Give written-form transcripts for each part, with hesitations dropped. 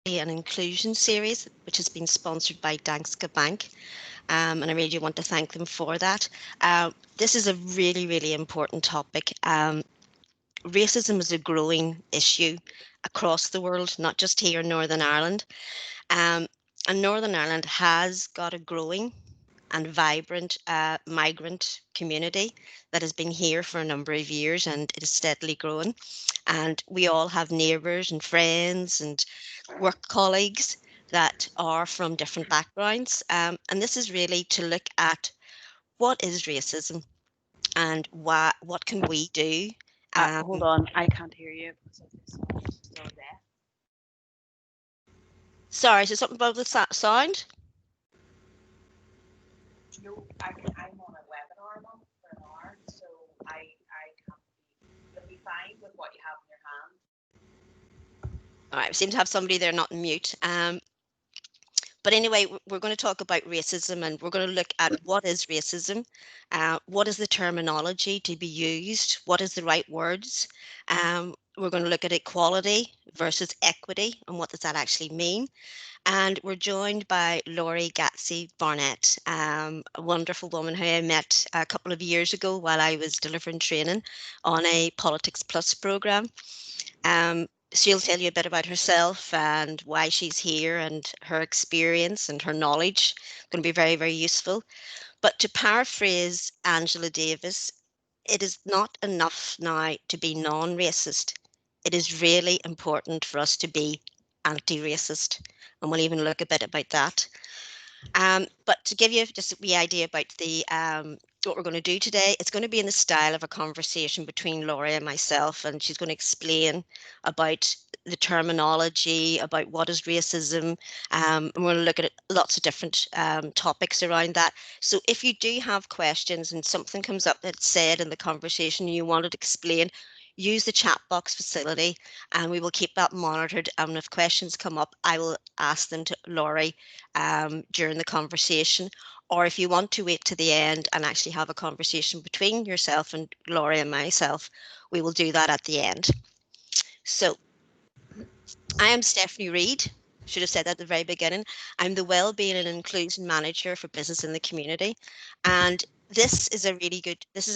an inclusion series, which has been sponsored by Danske Bank, and I really want to thank them for that. This is a really, really important topic. Racism is a growing issue across the world, not just here in Northern Ireland. And Northern Ireland has got a growing and vibrant migrant community that has been here for a number of years, and it is steadily growing. And we all have neighbours and friends and work colleagues that are from different backgrounds. And this is really to look at what is racism and what can we do. Hold on, I can't hear you. Still there. Sorry, is there something about the sound? No, I'm on a webinar now for an hour, so I can't it'll be fine with what you have in your hand. All right, we seem to have somebody there not mute. But anyway, we're going to talk about racism, and we're going to look at what is racism, what is the terminology to be used, what is the right words. We're going to look at equality versus equity and what does that actually mean. And we're joined by Lori Gatsi Barnett, a wonderful woman who I met a couple of years ago while I was delivering training on a Politics Plus program. She'll tell you a bit about herself and why she's here and her experience and her knowledge. Going to be very, very useful. But to paraphrase Angela Davis, it is not enough now to be non-racist. It is really important for us to be anti-racist. And we'll even look a bit about that. But to give you just a wee idea about the what we're going to do today, it's going to be in the style of a conversation between Laura and myself, and she's going to explain about the terminology, about what is racism, and we're going to look at lots of different topics around that. So if you do have questions and something comes up that's said in the conversation and you wanted to explain, use the chat box facility and we will keep that monitored. And if questions come up, I will ask them to Laurie during the conversation. Or if you want to wait to the end and actually have a conversation between yourself and Laurie and myself, we will do that at the end. So I am Stephanie Reid. Should have said that at the very beginning. I'm the Wellbeing and Inclusion Manager for Business in the Community. And this is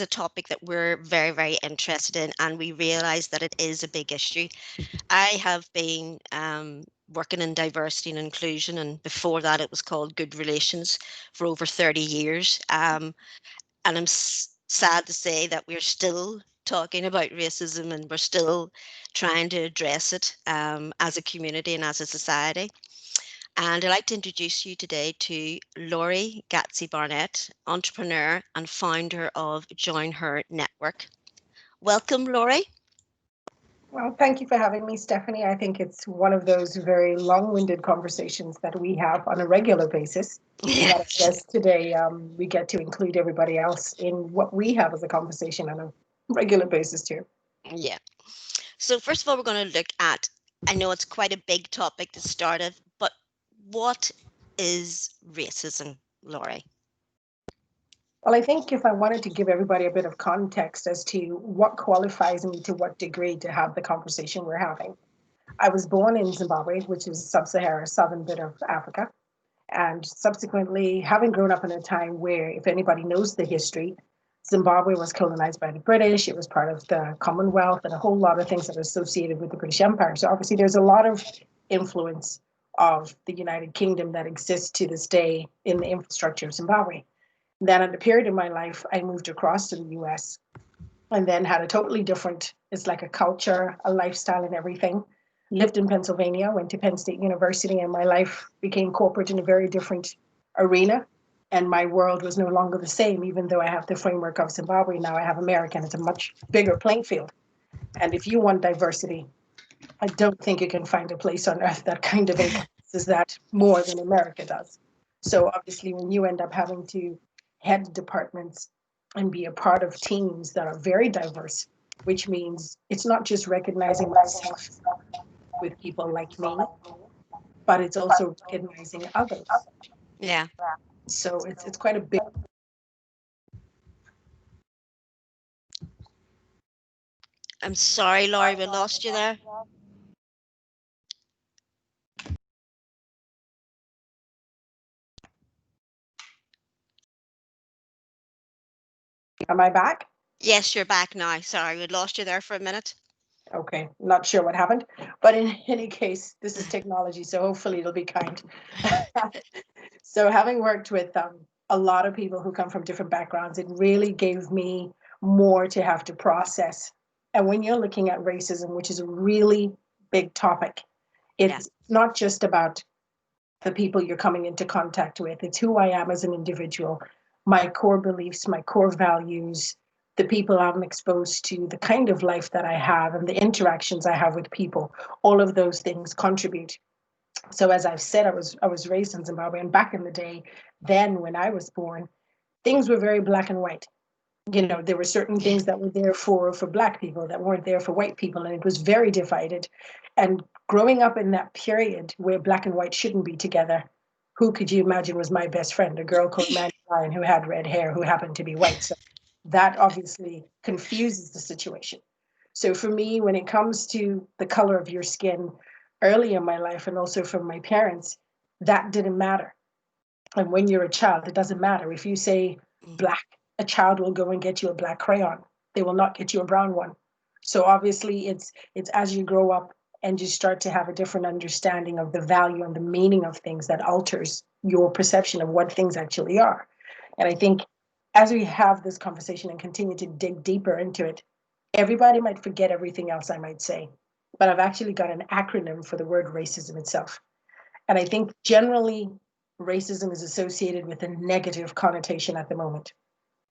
a topic that we're very, very interested in, and we realise that it is a big issue. I have been working in diversity and inclusion, and before that it was called good relations, for over 30 years. And I'm sad to say that we're still talking about racism and we're still trying to address it as a community and as a society. And I'd like to introduce you today to Lori Gatsi Barnett, entrepreneur and founder of Join Her Network. Welcome, Lori. Well, thank you for having me, Stephanie. I think it's one of those very long-winded conversations that we have on a regular basis. Yeah. Yes, today we get to include everybody else in what we have as a conversation on a regular basis too. Yeah. So first of all, we're going to look at, I know it's quite a big topic to start with, but what is racism, Lori? Well, I think if I wanted to give everybody a bit of context as to what qualifies me to what degree to have the conversation we're having. I was born in Zimbabwe, which is sub-Sahara, southern bit of Africa. And subsequently, having grown up in a time where, if anybody knows the history, Zimbabwe was colonized by the British, it was part of the Commonwealth, and a whole lot of things that are associated with the British Empire. So obviously there's a lot of influence of the United Kingdom that exists to this day in the infrastructure of Zimbabwe. Then at a period in my life, I moved across to the US and then had a totally different, it's like a culture, a lifestyle and everything. Lived in Pennsylvania, went to Penn State University, and my life became corporate in a very different arena. And my world was no longer the same, even though I have the framework of Zimbabwe. Now I have America, and it's a much bigger playing field. And if you want diversity, I don't think you can find a place on earth that kind of encompasses that more than America does. So obviously, when you end up having to head departments and be a part of teams that are very diverse, which means it's not just recognizing myself with people like me, but it's also recognizing others. Yeah. So it's quite a big. I'm sorry, Laurie, we lost you there. Am I back? Yes, you're back now. Sorry, we lost you there for a minute. Okay, not sure what happened, but in any case, this is technology, so hopefully it'll be kind. So having worked with a lot of people who come from different backgrounds, it really gave me more to have to process. And when you're looking at racism, which is a really big topic, Yeah. it's not just about the people you're coming into contact with. It's who I am as an individual, my core beliefs, my core values, the people I'm exposed to, the kind of life that I have, and the interactions I have with people. All of those things contribute. So as I've said, I was raised in Zimbabwe, and back in the day, then when I was born, things were very black and white. You know, there were certain things that were there for black people that weren't there for white people, and it was very divided. And growing up in that period where black and white shouldn't be together, who could you imagine was my best friend? A girl called Mandy Ryan who had red hair, who happened to be white. So that obviously confuses the situation. So for me, when it comes to the color of your skin, early in my life and also from my parents, that didn't matter. And when you're a child, it doesn't matter. If you say Mm. black, a child will go and get you a black crayon. They will not get you a brown one. So obviously it's as you grow up and you start to have a different understanding of the value and the meaning of things that alters your perception of what things actually are. And I think as we have this conversation and continue to dig deeper into it, everybody might forget everything else I might say, but I've actually got an acronym for the word racism itself. And I think generally racism is associated with a negative connotation at the moment.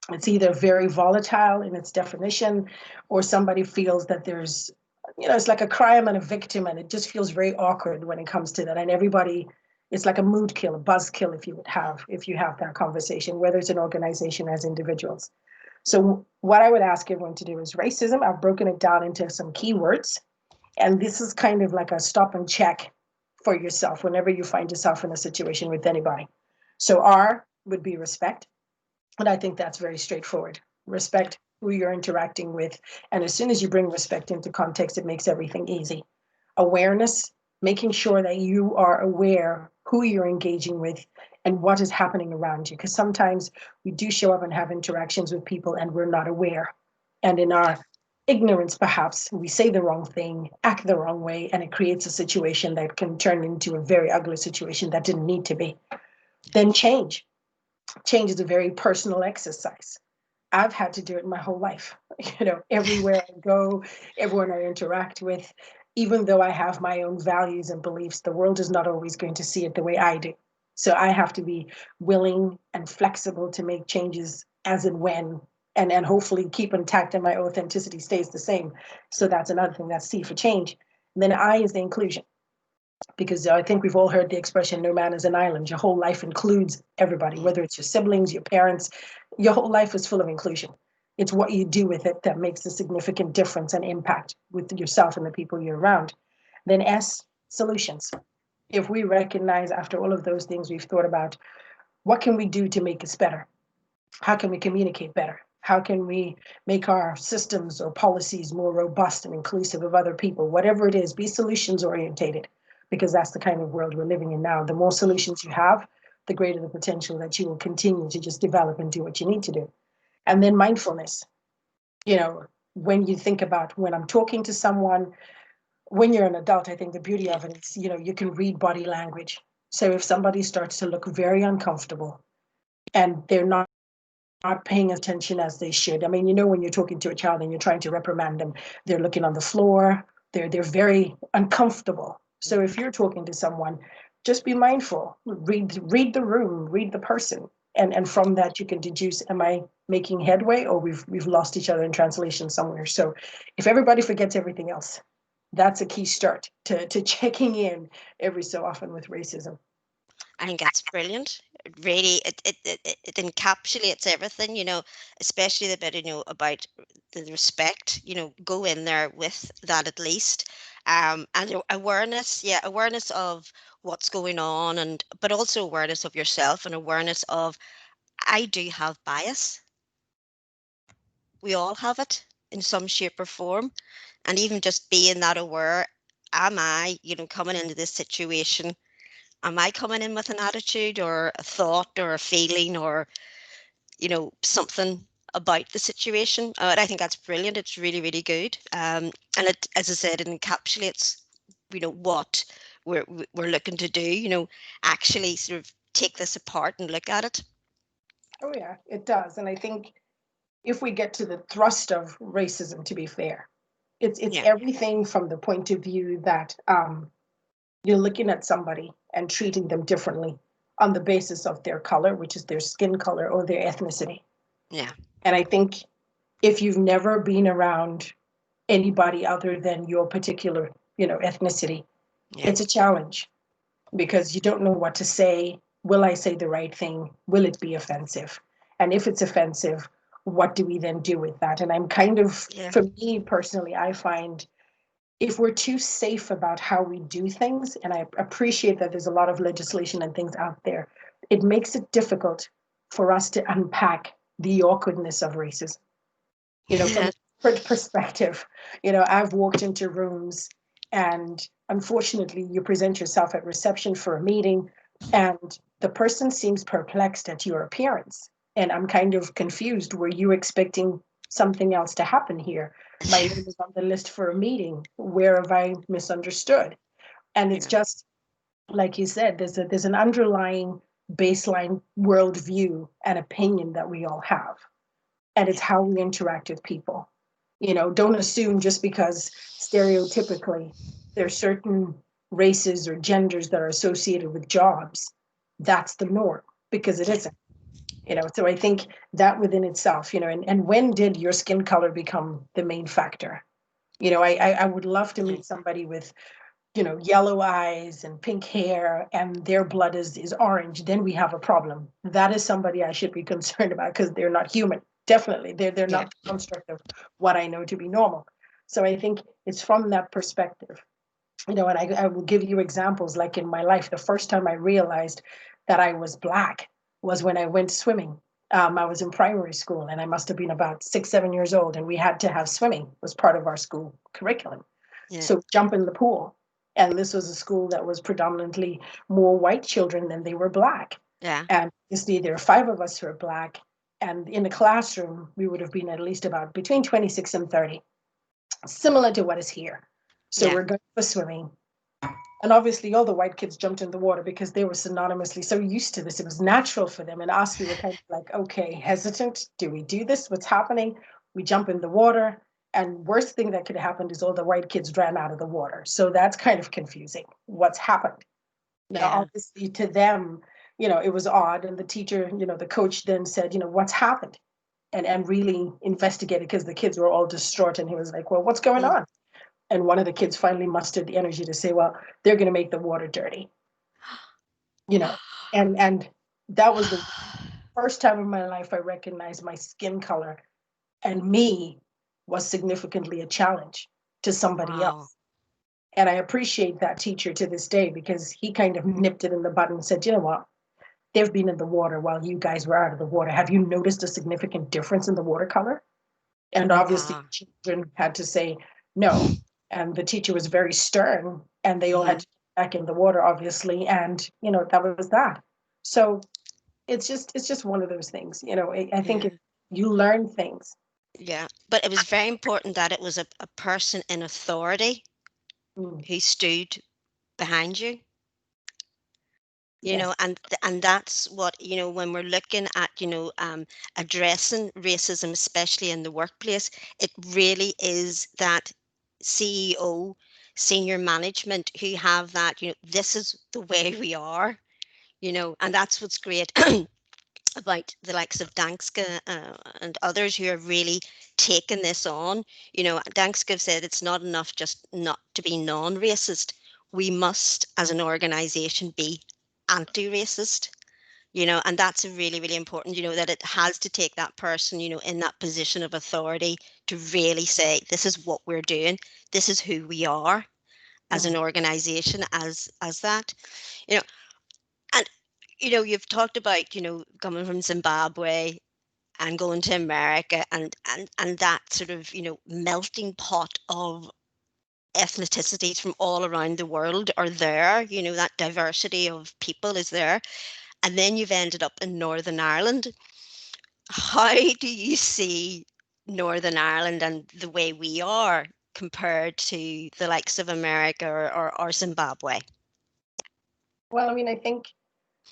It's either very volatile in its definition, or somebody feels that there's, it's like a crime and a victim, and it just feels very awkward when it comes to that. And everybody, it's like a mood kill, a buzz kill, if you have that conversation, whether it's an organization as individuals. So what I would ask everyone to do is racism. I've broken it down into some keywords, and this is kind of like a stop and check for yourself whenever you find yourself in a situation with anybody. So R would be respect. And I think that's very straightforward. Respect who you're interacting with. And as soon as you bring respect into context, it makes everything easy. Awareness, making sure that you are aware who you're engaging with and what is happening around you. Because sometimes we do show up and have interactions with people and we're not aware. And in our ignorance, perhaps, we say the wrong thing, act the wrong way, and it creates a situation that can turn into a very ugly situation that didn't need to be. Then change. Change is a very personal exercise. I've had to do it my whole life. Everywhere I go, everyone I interact with, even though I have my own values and beliefs, the world is not always going to see it the way I do. So I have to be willing and flexible to make changes as and when, and hopefully keep intact and my authenticity stays the same. So that's another thing. That's C for change. And then I is the inclusion, because I think we've all heard the expression, no man is an island. Your whole life includes everybody, whether it's your siblings, your parents, your whole life is full of inclusion. It's what you do with it that makes a significant difference and impact with yourself and the people you're around. Then S, solutions. If we recognize after all of those things we've thought about, what can we do to make us better? How can we communicate better? How can we make our systems or policies more robust and inclusive of other people? Whatever it is, be solutions orientated, because that's the kind of world we're living in now. The more solutions you have, the greater the potential that you will continue to just develop and do what you need to do. And then mindfulness. When you think about when I'm talking to someone, when you're an adult, I think the beauty of it is, you can read body language. So if somebody starts to look very uncomfortable and they're not paying attention as they should. I mean, when you're talking to a child and you're trying to reprimand them, they're looking on the floor, they're very uncomfortable. So if you're talking to someone, just be mindful, read the room, read the person. And from that you can deduce, am I making headway, or we've lost each other in translation somewhere. So if everybody forgets everything else, that's a key start to checking in every so often with racism. I think that's brilliant. It really, it encapsulates everything, especially the bit, about the respect, go in there with that at least. And awareness, yeah, awareness of what's going on, but also awareness of yourself and awareness of, I do have bias. We all have it in some shape or form. And even just being that aware, am I, coming into this situation, am I coming in with an attitude or a thought or a feeling or, something about the situation. And I think that's brilliant. It's really, really good. And it, as I said, it encapsulates, what we're looking to do, actually sort of take this apart and look at it. Oh yeah, it does. And I think if we get to the thrust of racism, to be fair, it's Yeah. everything from the point of view that you're looking at somebody and treating them differently on the basis of their color, which is their skin color or their ethnicity. Yeah. And I think if you've never been around anybody other than your particular, ethnicity, Yeah. it's a challenge because you don't know what to say. Will I say the right thing? Will it be offensive? And if it's offensive, what do we then do with that? And I'm kind of, Yeah. for me personally, I find if we're too safe about how we do things, and I appreciate that there's a lot of legislation and things out there, it makes it difficult for us to unpack the awkwardness of racism. From Yeah. a different perspective, I've walked into rooms and unfortunately you present yourself at reception for a meeting and the person seems perplexed at your appearance. And I'm kind of confused. Were you expecting something else to happen here? My name is on the list for a meeting. Where have I misunderstood? And it's Yeah. just like you said, there's an underlying baseline worldview and opinion that we all have, and it's Yeah. how we interact with people. Don't assume just because stereotypically there's certain races or genders that are associated with jobs, that's the norm, because it Yeah. isn't. So I think that within itself, and when did your skin color become the main factor? I would love to Yeah. meet somebody with yellow eyes and pink hair and their blood is orange. Then we have a problem. That is somebody I should be concerned about because they're not human. Definitely, they're Yeah. not the construct of what I know to be normal. So I think it's from that perspective, and I will give you examples. Like in my life, the first time I realized that I was black was when I went swimming. I was in primary school and I must have been about 6, 7 years old, and we had to have swimming was part of our school curriculum. Yeah. So jump in the pool. And this was a school that was predominantly more white children than they were black. Yeah. And obviously there are 5 of us who are black. And in the classroom, we would have been at least about between 26 and 30, similar to what is here. So Yeah. we're going for swimming. And obviously all the white kids jumped in the water because they were synonymously so used to this. It was natural for them. And us, we were kind of like, okay, hesitant. Do we do this? What's happening? We jump in the water. And worst thing that could have happened is all the white kids ran out of the water. So that's kind of confusing. What's happened? Now, Yeah. obviously to them, it was odd. And the teacher, the coach then said, what's happened? And really investigated because the kids were all distraught. And he was like, well, what's going Mm. on? And one of the kids finally mustered the energy to say, well, they're going to make the water dirty, you know. And that was the first time in my life I recognized my skin color and me was significantly a challenge to somebody Wow. else. And I appreciate that teacher to this day because he kind of nipped it in the bud and said, you know what? They've been in the water while you guys were out of the water. Have you noticed a significant difference in the watercolor? And obviously, Wow. children had to say no. And the teacher was very stern, and they all Hmm. had to get back in the water, obviously. And that was that. So it's just one of those things. I think Yeah. you learn things. Yeah. But it was very important that it was a person in authority Mm, who stood behind you. yes. And that's what, when we're looking at, addressing racism, especially in the workplace, it really is that CEO, senior management who have that, this is the way we are, and that's what's great about the likes of Danske and others who are really taking this on. Danske have said it's not enough just not to be non-racist. We must, as an organization, be anti-racist. And that's really, really important, that it has to take that person, in that position of authority to really say, this is what we're doing. This is who we are as an Mm, organization, as that, you know, and, you've talked about, coming from Zimbabwe and going to America and that sort of, melting pot of ethnicities from all around the world are there, that diversity of people is there. And then you've ended up in Northern Ireland. How do you see Northern Ireland and the way we are compared to the likes of America or Zimbabwe? Well, I mean, I think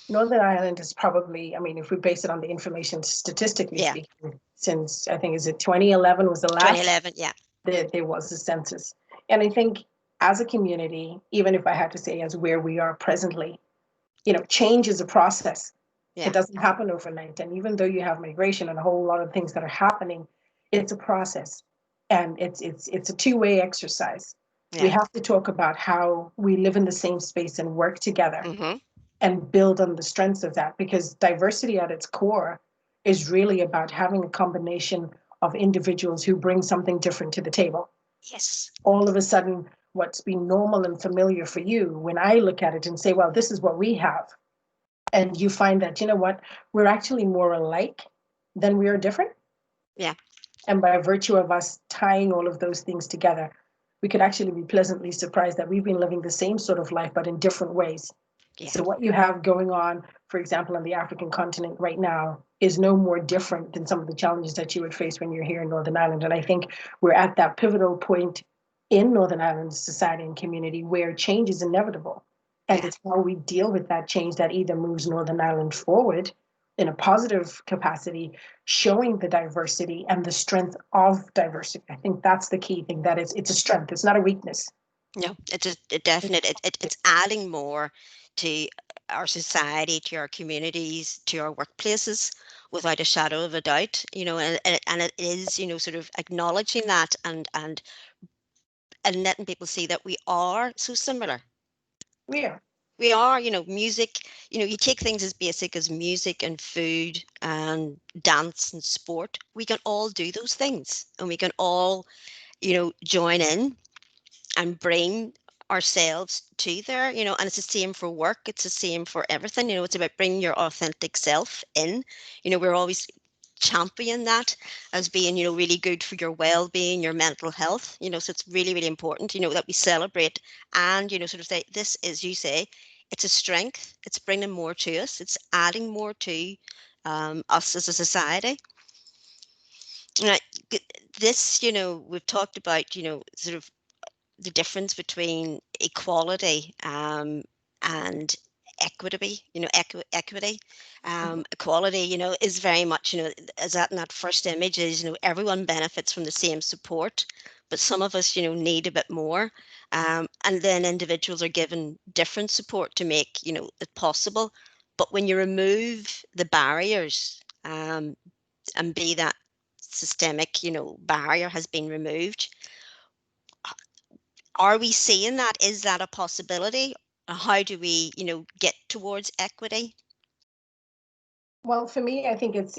Northern Ireland is probably, I mean, if we base it on the information statistically Yeah, speaking, since I think, is it 2011 was the last 2011. Yeah, there was a census. And I think as a community, even if I had to say as where we are presently, change is a process. yeah. It doesn't happen overnight. And even though you have migration and a whole lot of things that are happening, it's a process. And it's a two-way exercise. We Yeah. have to talk about how we live in the same space and work together Mm-hmm. and build on the strengths of that, because diversity at its core is really about having a combination of individuals who bring something different to the table. Yes. All of a sudden, what's been normal and familiar for you, when I look at it and say, well, this is what we have, and you find that, you know what, we're actually more alike than we are different. Yeah. And by virtue of us tying all of those things together, we could actually be pleasantly surprised that we've been living the same sort of life, but in different ways. Yeah. So what you have going on, for example, on the African continent right now is no more different than some of the challenges that you would face when you're here in Northern Ireland. And I think we're at that pivotal point in Northern Ireland society and community where change is inevitable. And Yeah. it's how we deal with that change that either moves Northern Ireland forward in a positive capacity, showing the diversity and the strength of diversity. I think that's the key thing, that it's a strength, it's not a weakness. No, it's a definite. It's adding more to our society, to our communities, to our workplaces, without a shadow of a doubt. And it is, sort of acknowledging that and letting people see that we are so similar. Yeah. We are, music. You take things as basic as music and food and dance and sport. We can all do those things, and we can all, join in and bring ourselves to there, and it's the same for work, it's the same for everything. It's about bringing your authentic self in. We're always champion that as being, really good for your well-being, your mental health, so it's really, really important, that we celebrate and, sort of say, this is, you say, it's a strength, it's bringing more to us, it's adding more to us as a society. Now, this, we've talked about, sort of the difference between equality and equity. Equity, equality, is very much, as that in that first image is, everyone benefits from the same support, but some of us, need a bit more. And then individuals are given different support to make, it possible. But when you remove the barriers, and be that systemic, barrier has been removed, are we seeing that? Is that a possibility? How do we, get towards equity? Well, for me, I think it's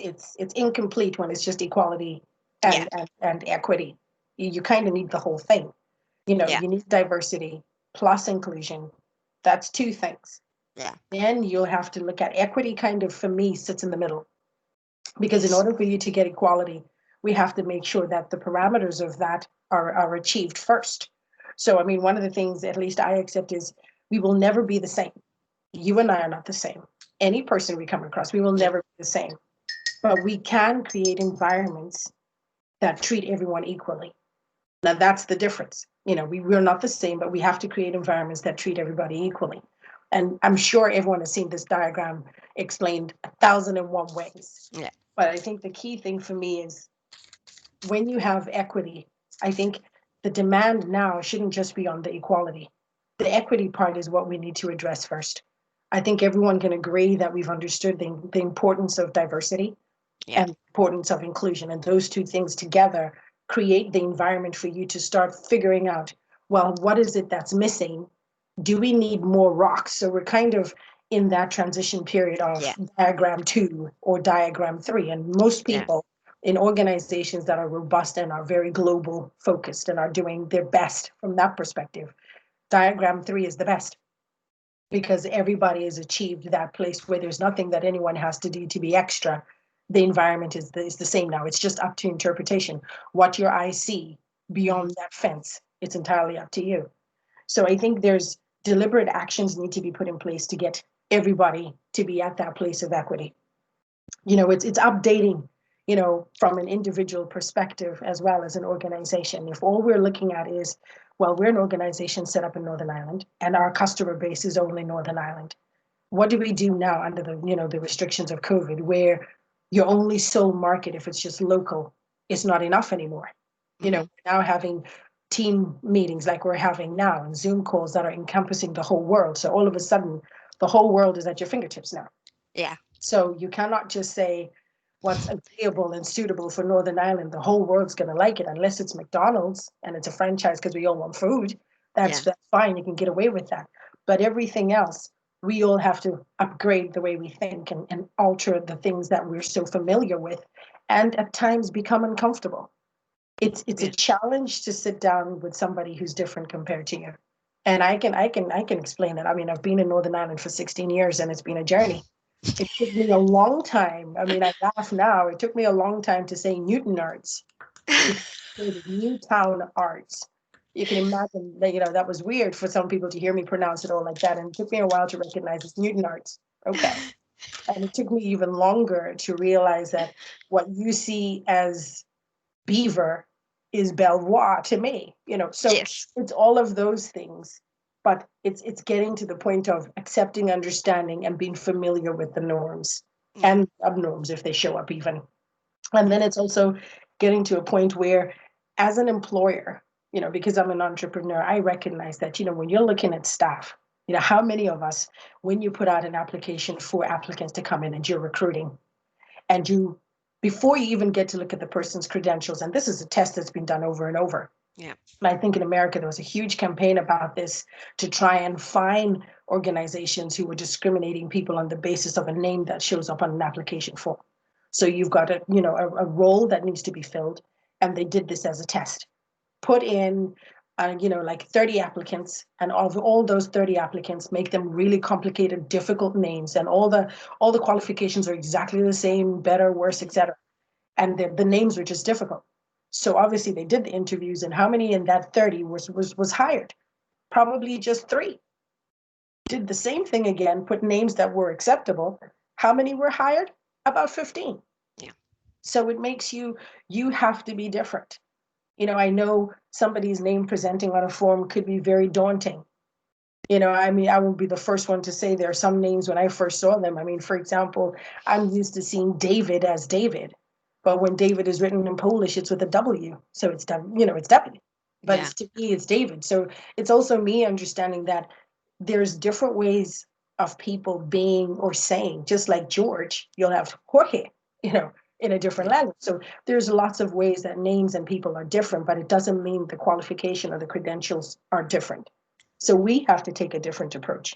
incomplete when it's just equality Yeah, and equity. You kind of need the whole thing. yeah, You need diversity plus inclusion. That's two things. yeah. Then you'll have to look at equity, kind of, for me, sits in the middle. Because in Yes. order for you to get equality, we have to make sure that the parameters of that are achieved first. So, I mean, one of the things, at least I accept, is we will never be the same. You and I are not the same. Any person we come across, we will No. never be the same. But we can create environments that treat everyone equally. Now, that's the difference. We're not the same, but we have to create environments that treat everybody equally. And I'm sure everyone has seen this diagram explained 1,001 ways. Yeah. But I think the key thing for me is, when you have equity, I think the demand now shouldn't just be on the equality. The equity part is what we need to address first. I think everyone can agree that we've understood the importance of diversity Yeah. and the importance of inclusion. And those two things together create the environment for you to start figuring out, well, what is it that's missing? Do we need more rocks? So we're kind of in that transition period of Yeah. diagram 2 or diagram 3. And most Yeah. people in organizations that are robust and are very global focused and are doing their best from that perspective, diagram 3 is the best, because everybody has achieved that place where there's nothing that anyone has to do to be extra. The environment is the same now. It's just up to interpretation. What your eyes see Mhm. beyond that fence, it's entirely up to you. So I think there's deliberate actions need to be put in place to get everybody to be at that place of equity. It's updating from an individual perspective as well as an organization. If all we're looking at is, well, we're an organization set up in Northern Ireland and our customer base is only Northern Ireland. What do we do now under the restrictions of COVID, where your only sole market, if it's just local, is not enough anymore? Now having team meetings like we're having now and Zoom calls that are encompassing the whole world. So all of a sudden, the whole world is at your fingertips now. Yeah. So you cannot just say what's agreeable and suitable for Northern Ireland. The whole world's going to like it, unless it's McDonald's and it's a franchise because we all want food. That's fine. You can get away with that. But everything else, we all have to upgrade the way we think and alter the things that we're so familiar with, and at times become uncomfortable. It's a challenge to sit down with somebody who's different compared to you. And I can explain it. I mean, I've been in Northern Ireland for 16 years and it's been a journey. It took me a long time. I mean, I laugh now. It took me a long time to say Newton Arts. Newtown Arts. You can imagine that, that was weird for some people to hear me pronounce it all like that. And it took me a while to recognize it's Newton Arts. Okay. And it took me even longer to realize that what you see as Beaver is Belvoir to me, so It's all of those things, but it's getting to the point of accepting, understanding, and being familiar with the norms and subnorms if they show up even. And then it's also getting to a point where, as an employer, because I'm an entrepreneur, I recognize that, when you're looking at staff, how many of us, when you put out an application for applicants to come in and you're recruiting, and before you even get to look at the person's credentials, and this is a test that's been done over and over. Yeah. And I think in America, there was a huge campaign about this to try and find organizations who were discriminating people on the basis of a name that shows up on an application form. So you've got a role that needs to be filled, and they did this as a test. Put in, like 30 applicants, and of all those 30 applicants, make them really complicated, difficult names, and all the qualifications are exactly the same, better, worse, etc. And the names were just difficult. So obviously they did the interviews, and how many in that 30 was hired? Probably just 3. Did the same thing again, put names that were acceptable. How many were hired? About 15. Yeah. So it makes you have to be different. I know somebody's name presenting on a form could be very daunting. I mean, I will be the first one to say there are some names when I first saw them. I mean, for example, I'm used to seeing David as David, but when David is written in Polish, it's with a W. So it's it's W. But to me, it's David. So it's also me understanding that there's different ways of people being or saying, just like George, you'll have Jorge, in a different language. So there's lots of ways that names and people are different, but it doesn't mean the qualification or the credentials are different. So we have to take a different approach.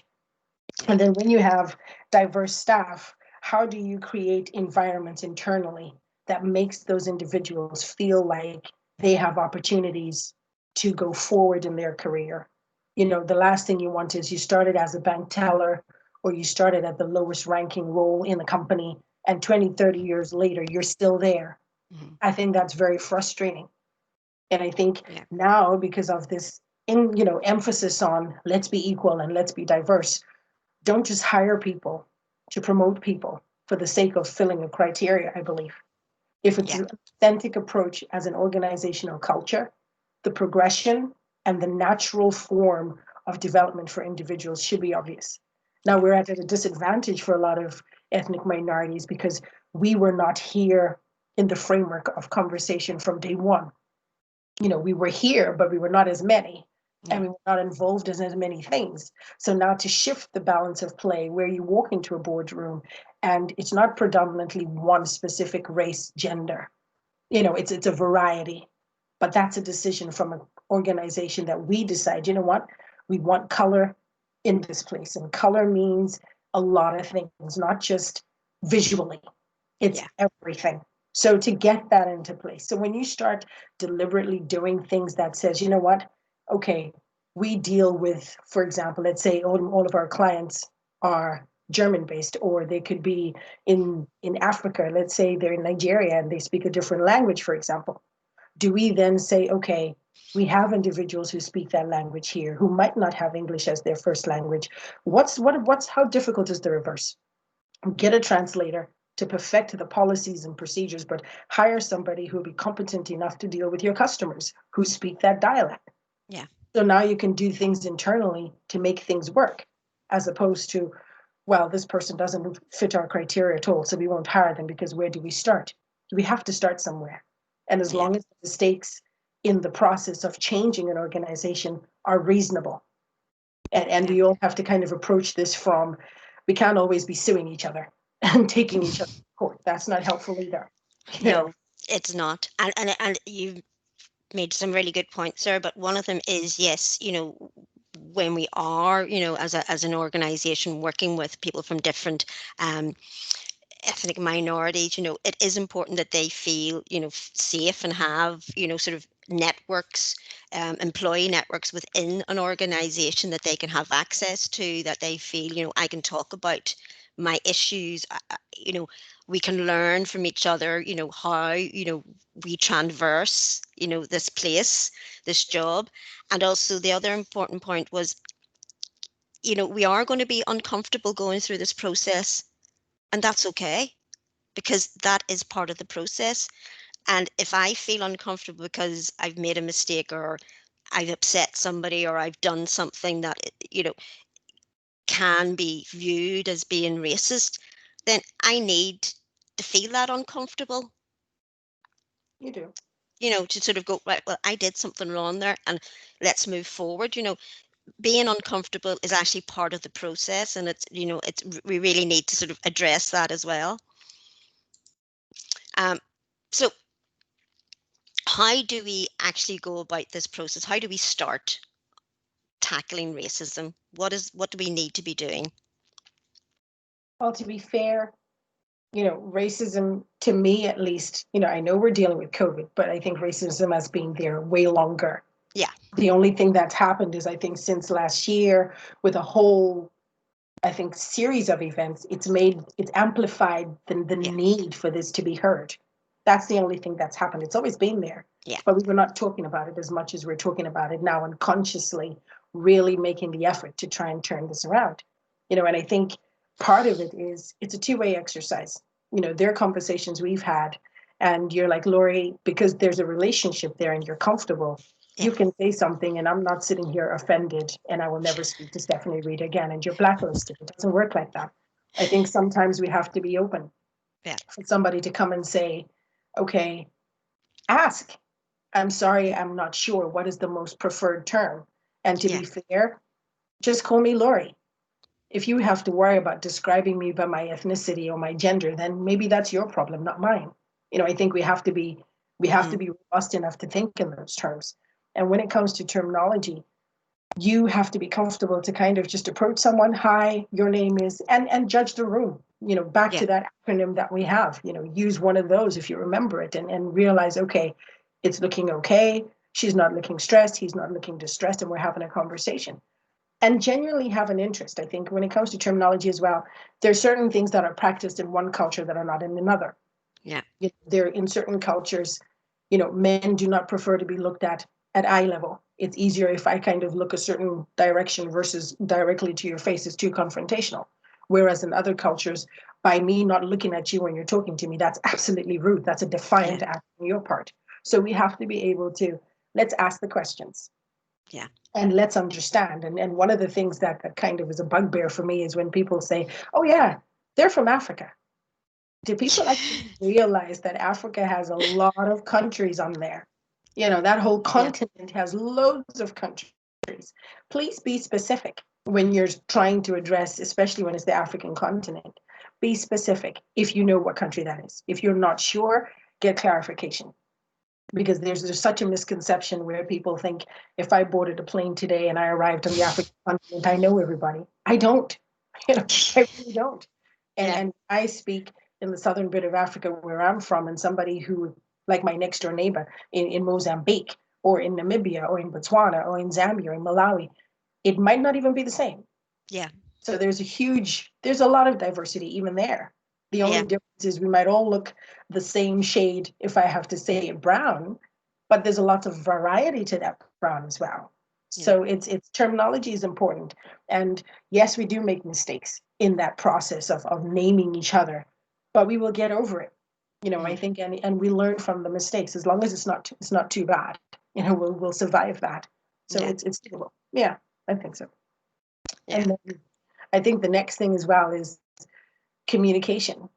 And then when you have diverse staff, how do you create environments internally that makes those individuals feel like they have opportunities to go forward in their career? The last thing you want is you started as a bank teller, or you started at the lowest ranking role in the company, and 20, 30 years later, you're still there. Mm-hmm. I think that's very frustrating. And I think now, because of this emphasis on let's be equal and let's be diverse, don't just hire people to promote people for the sake of filling a criteria, I believe. If it's an authentic approach as an organizational culture, the progression and the natural form of development for individuals should be obvious. Now, we're at a disadvantage for a lot of ethnic minorities because we were not here in the framework of conversation from day one. We were here, but we were not as many, and we were not involved in as many things. So now to shift the balance of play, where you walk into a boardroom and it's not predominantly one specific race, gender, it's a variety, but that's a decision from an organization that we decide, what, we want color in this place. And color means a lot of things, not just visually. It's everything. So to get that into place. So when you start deliberately doing things that says, what, okay, we deal with, for example, let's say all of our clients are German-based, or they could be in Africa. Let's say they're in Nigeria and they speak a different language, for example. Do we then say, okay, we have individuals who speak that language here who might not have English as their first language? How difficult is the reverse? Get a translator, to perfect the policies and procedures, but hire somebody who will be competent enough to deal with your customers who speak that dialect. Yeah. So now you can do things internally to make things work, as opposed to, well, this person doesn't fit our criteria at all, so we won't hire them, because where do we start? We have to start somewhere. And as Yeah. long as the mistakes in the process of changing an organization are reasonable, and Yeah. we all have to kind of approach this from, we can't always be suing each other and taking each other to court. That's not helpful either. No, it's not. And you made some really good points there, but one of them is, yes, when we are, as an organization working with people from different um, ethnic minorities, it is important that they feel, safe and have, sort of networks, employee networks within an organization that they can have access to, that they feel, I can talk about my issues, we can learn from each other, how, we transverse, this place, this job. And also the other important point was, we are going to be uncomfortable going through this process, and that's okay, because that is part of the process. And if I feel uncomfortable because I've made a mistake, or I've upset somebody, or I've done something that, can be viewed as being racist, then I need to feel that uncomfortable, You do. to sort of go, right, well, I did something wrong there, and let's move forward. Being uncomfortable is actually part of the process, and we really need to sort of address that as well. So how do we actually go about this process? How do we start tackling racism? What do we need to be doing? Well, to be fair, racism, to me at least, I know we're dealing with COVID, but I think racism has been there way longer. Yeah. The only thing that's happened is, I think, since last year, with a whole, I think, series of events, it's amplified the Yeah. need for this to be heard. That's the only thing that's happened. It's always been there. Yeah. But we were not talking about it as much as we're talking about it now, and consciously really making the effort to try and turn this around. And I think part of it is, it's a two-way exercise. There are conversations we've had, and you're like, Lori, because there's a relationship there and you're comfortable, Yeah. you can say something and I'm not sitting here offended and I will never speak to Stephanie Reid again and you're blacklisted. It doesn't work like that. I think sometimes we have to be open. Yeah. For somebody to come and say, okay, ask, I'm sorry, I'm not sure, what is the most preferred term? And to Yeah. be fair, just call me Lori. If you have to worry about describing me by my ethnicity or my gender, then maybe that's your problem, not mine. I think we have to be robust enough to think in those terms. And when it comes to terminology, you have to be comfortable to kind of just approach someone, hi, your name is, and judge the room. Back Yeah. to that acronym that we have, use one of those if you remember it, and realize, okay, it's looking okay. She's not looking stressed. He's not looking distressed, and we're having a conversation. And genuinely have an interest. I think when it comes to terminology as well, there's certain things that are practiced in one culture that are not in another. Yeah. There, in certain cultures, men do not prefer to be looked at eye level. It's easier if I kind of look a certain direction versus directly to your face. Is too confrontational. Whereas in other cultures, by me not looking at you when you're talking to me, that's absolutely rude. That's a defiant act on your part. So we have to be able to, let's ask the questions. Yeah. And let's understand. And one of the things that kind of is a bugbear for me is when people say, oh yeah, they're from Africa. Do people actually realize that Africa has a lot of countries on there? That whole continent has loads of countries. Please be specific when you're trying to address, especially when it's the African continent. Be specific if you know what country that is. If you're not sure, get clarification. Because there's such a misconception where people think, if I boarded a plane today and I arrived on the African continent, I know everybody. I don't. I really don't. Yeah. And I speak in the southern bit of Africa where I'm from, and somebody who, like my next door neighbor in Mozambique or in Namibia or in Botswana or in Zambia or in Malawi, it might not even be the same. Yeah. So there's a lot of diversity even there. The only Yeah. difference is we might all look the same shade, if I have to say it, brown, but there's a lot of variety to that brown as well. Yeah. So it's terminology is important. And yes, we do make mistakes in that process of naming each other. but we will get over it. I Mm. think, and we learn from the mistakes. As long as it's not too bad, we'll survive that. So Yeah. it's doable. Yeah, I think so. Yeah. And then I think the next thing as well is communication.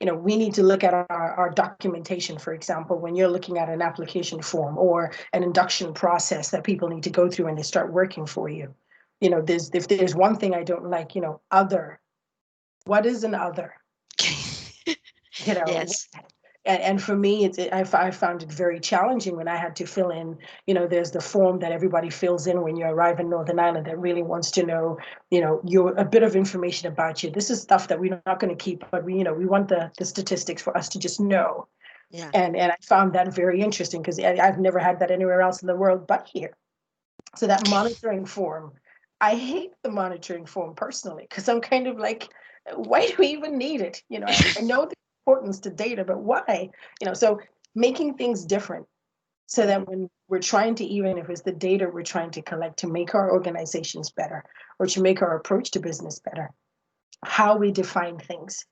We need to look at our documentation, for example, when you're looking at an application form or an induction process that people need to go through when they start working for you. If there's one thing I don't like, other. What is an other? You know, Yes. and for me, I found it very challenging when I had to fill in. There's the form that everybody fills in when you arrive in Northern Ireland that really wants to know, your a bit of information about you. This is stuff that we're not going to keep, but we want the statistics for us to just know. Yeah. And I found that very interesting because I've never had that anywhere else in the world but here. So that monitoring form, I hate the monitoring form personally because I'm kind of like, why do we even need it? I know the importance to data, but why? So making things different so Mm. that when we're trying to, even if it's the data we're trying to collect to make our organizations better or to make our approach to business better, how we define things.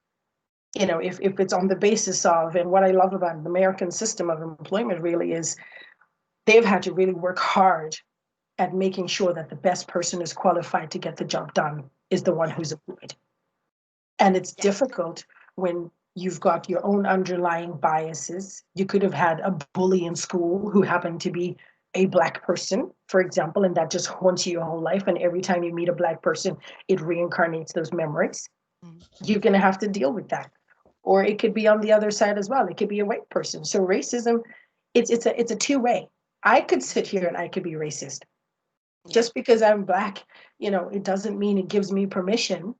If it's on the basis of, and what I love about the American system of employment really is they've had to really work hard at making sure that the best person is qualified to get the job done is the one who's employed. And it's Yeah. difficult when you've got your own underlying biases. You could have had a bully in school who happened to be a black person, for example, and that just haunts you your whole life. And every time you meet a black person, it reincarnates those memories. Mm. You're going to have to deal with that. Or it could be on the other side as well. It could be a white person. So racism, it's a two-way. I could sit here and I could be racist. Yeah. Just because I'm black, it doesn't mean it gives me permission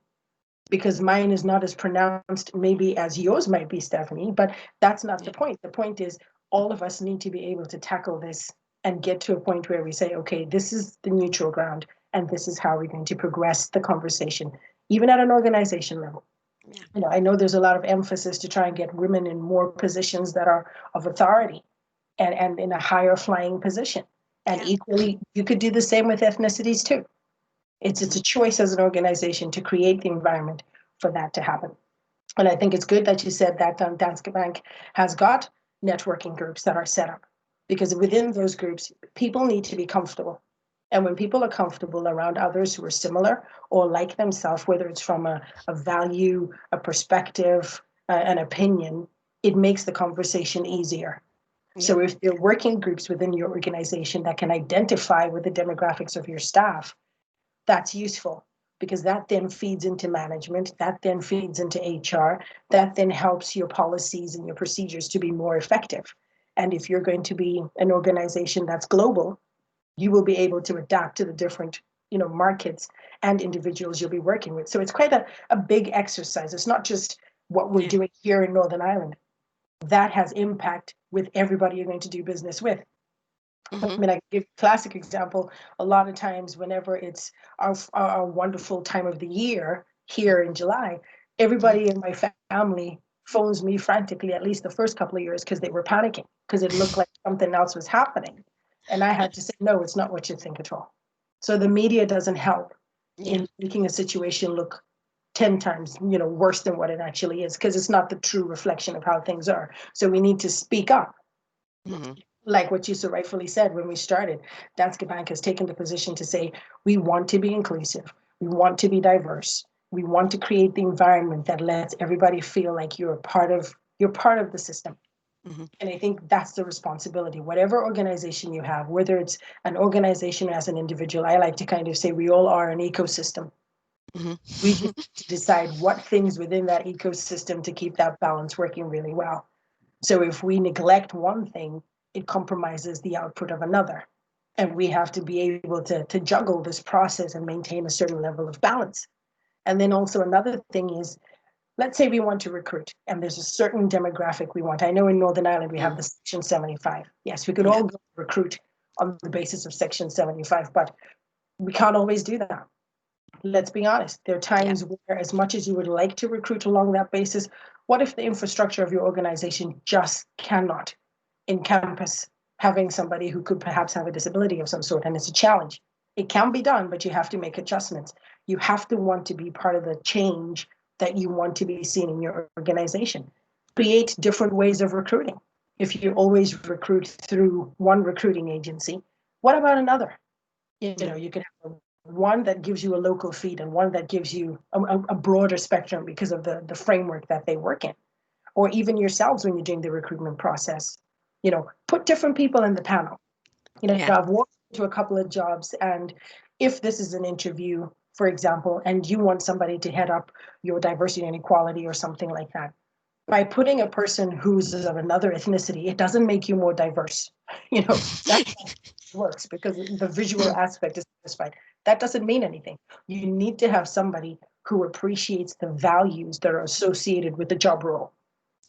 because mine is not as pronounced maybe as yours might be, Stephanie, but that's not the Yeah. point. The point is all of us need to be able to tackle this and get to a point where we say, okay, this is the neutral ground and this is how we're going to progress the conversation, even at an organization level. Yeah. I know there's a lot of emphasis to try and get women in more positions that are of authority and in a higher flying position. And Yeah. equally, you could do the same with ethnicities too. It's Mm-hmm. a choice as an organization to create the environment for that to happen. And I think it's good that you said that Danske Bank has got networking groups that are set up because Yeah. within those groups, people need to be comfortable. And when people are comfortable around others who are similar or like themselves, whether it's from a value, a perspective, an opinion, it makes the conversation easier. Yeah. So if there are working groups within your organization that can identify with the demographics of your staff, that's useful because that then feeds into management, that then feeds into HR, that then helps your policies and your procedures to be more effective. And if you're going to be an organization that's global, you will be able to adapt to the different markets and individuals you'll be working with. So it's quite a big exercise. It's not just what we're Yeah. doing here in Northern Ireland. That has impact with everybody you're going to do business with. I Mm-hmm. mean, I give a classic example. A lot of times, whenever it's our wonderful time of the year here in July, Mm-hmm. everybody in my family phones me frantically, at least the first couple of years, because they were panicking because it looked like something else was happening. And I had to say, no, it's not what you think at all. So the media doesn't help Yeah. in making a situation look 10 times worse than what it actually is because it's not the true reflection of how things are. So we need to speak up, Mm-hmm. like what you so rightfully said when we started. Danske Bank has taken the position to say we want to be inclusive, we want to be diverse, we want to create the environment that lets everybody feel like you're part of the system. Mm-hmm. And I think that's the responsibility. Whatever organization you have, whether it's an organization or as an individual, I like to kind of say we all are an ecosystem. We Mm-hmm. just need to decide what things within that ecosystem to keep that balance working really well. So if we neglect one thing, it compromises the output of another. And we have to be able to juggle this process and maintain a certain level of balance. And then also another thing is, let's say we want to recruit and there's a certain demographic we want. I know in Northern Ireland we have Mm. the Section 75. Yes, we could Yeah. all go recruit on the basis of Section 75, but we can't always do that. Let's be honest. There are Yeah. times where, as much as you would like to recruit along that basis, what if the infrastructure of your organization just cannot encompass having somebody who could perhaps have a disability of some sort? And it's a challenge. It can be done, but you have to make adjustments. You have to want to be part of the change that you want to be seen in your organization. Create different ways of recruiting. If you always recruit through one recruiting agency, what about another? Yeah. You can have one that gives you a local feed and one that gives you a broader spectrum because of the framework that they work in. Or even yourselves when you're doing the recruitment process, put different people in the panel. Yeah. I've walked into a couple of jobs, and if this is an interview, for example, and you want somebody to head up your diversity and equality or something like that, by putting a person who's of another ethnicity, it doesn't make you more diverse. That works because the visual aspect is satisfied. That doesn't mean anything. You need to have somebody who appreciates the values that are associated with the job role.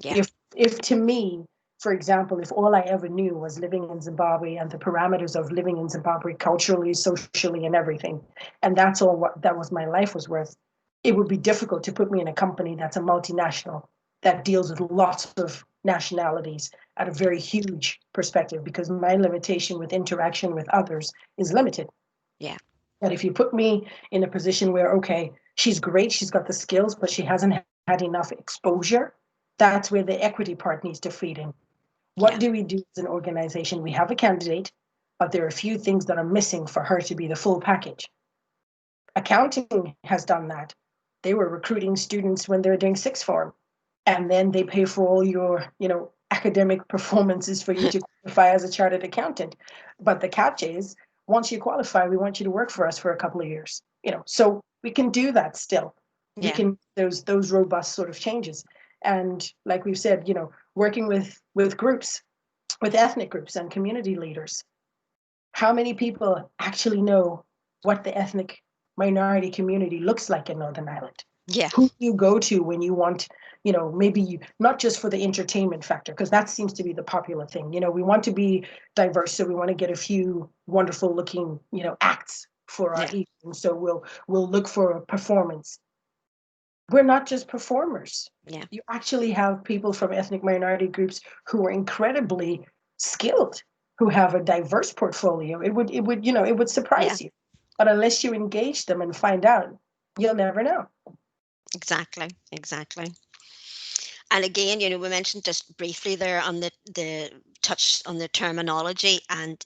Yeah. If to me, for example, if all I ever knew was living in Zimbabwe and the parameters of living in Zimbabwe culturally, socially, and everything, and that's all that was my life was worth, it would be difficult to put me in a company that's a multinational that deals with lots of nationalities at a very huge perspective, because my limitation with interaction with others is limited. Yeah. But if you put me in a position where, okay, she's great, she's got the skills, but she hasn't had enough exposure, that's where the equity part needs to feed in. What Yeah. do we do as an organization? We have a candidate, but there are a few things that are missing for her to be the full package. Accounting has done that. They were recruiting students when they were doing sixth form, and then they pay for all your, academic performances for you to qualify as a chartered accountant. But the catch is, once you qualify, we want you to work for us for a couple of years. So we can do that still. We Yeah. can those robust sort of changes. And like we've said, working with groups, with ethnic groups and community leaders. How many people actually know what the ethnic minority community looks like in Northern Ireland? Yeah. Who do you go to when you want, maybe not just for the entertainment factor, because that seems to be the popular thing. We want to be diverse, so we want to get a few wonderful looking, acts for our Yeah. evening. So we'll look for a performance. We're not just performers. Yeah. You actually have people from ethnic minority groups who are incredibly skilled, who have a diverse portfolio. It would Yeah. surprise you. But unless you engage them and find out, you'll never know. Exactly. Exactly. And again, we mentioned just briefly there on the touch on the terminology, and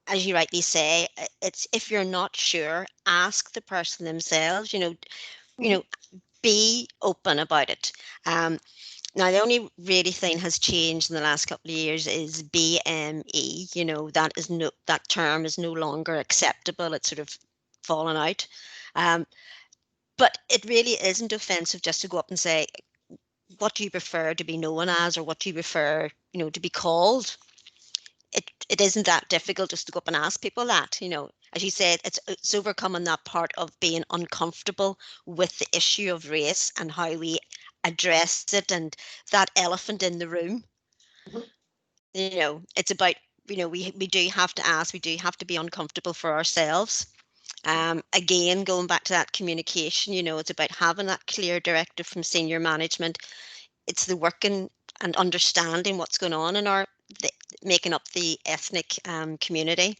as you rightly say, it's if you're not sure, ask the person themselves. You Mhm. know, be open about it. Um, Now, the only really thing has changed in the last couple of years is BME. That term is no longer acceptable. It's sort of fallen out. Um, but it really isn't offensive just to go up and say, what do you prefer to be known as, or what do you prefer, to be called? It isn't that difficult just to go up and ask people that. As you said, it's overcoming that part of being uncomfortable with the issue of race and how we address it, and that elephant in the room. Mhm. It's about, we do have to ask, we do have to be uncomfortable for ourselves. Again, going back to that communication, it's about having that clear directive from senior management. It's the working and understanding what's going on in making up the ethnic community,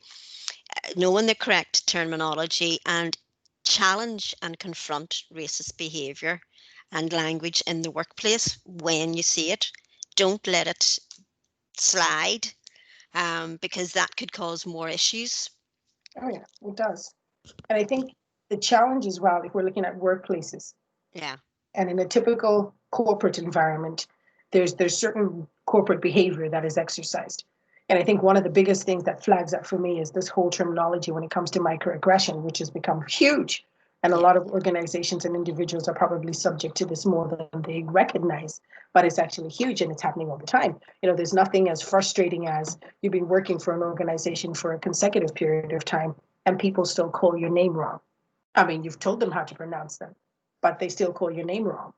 knowing the correct terminology, and challenge and confront racist behaviour and language in the workplace when you see it. Don't let it slide, because that could cause more issues. Oh yeah, it does. And I think the challenge as well, if we're looking at workplaces, Yeah. and in a typical corporate environment, there's certain corporate behavior that is exercised. And I think one of the biggest things that flags up for me is this whole terminology when it comes to microaggression, which has become huge. And a Yeah. lot of organizations and individuals are probably subject to this more than they recognize, but it's actually huge and it's happening all the time. There's nothing as frustrating as you've been working for an organization for a consecutive period of time and people still call your name wrong. I mean, you've told them how to pronounce them, but they still call your name wrong.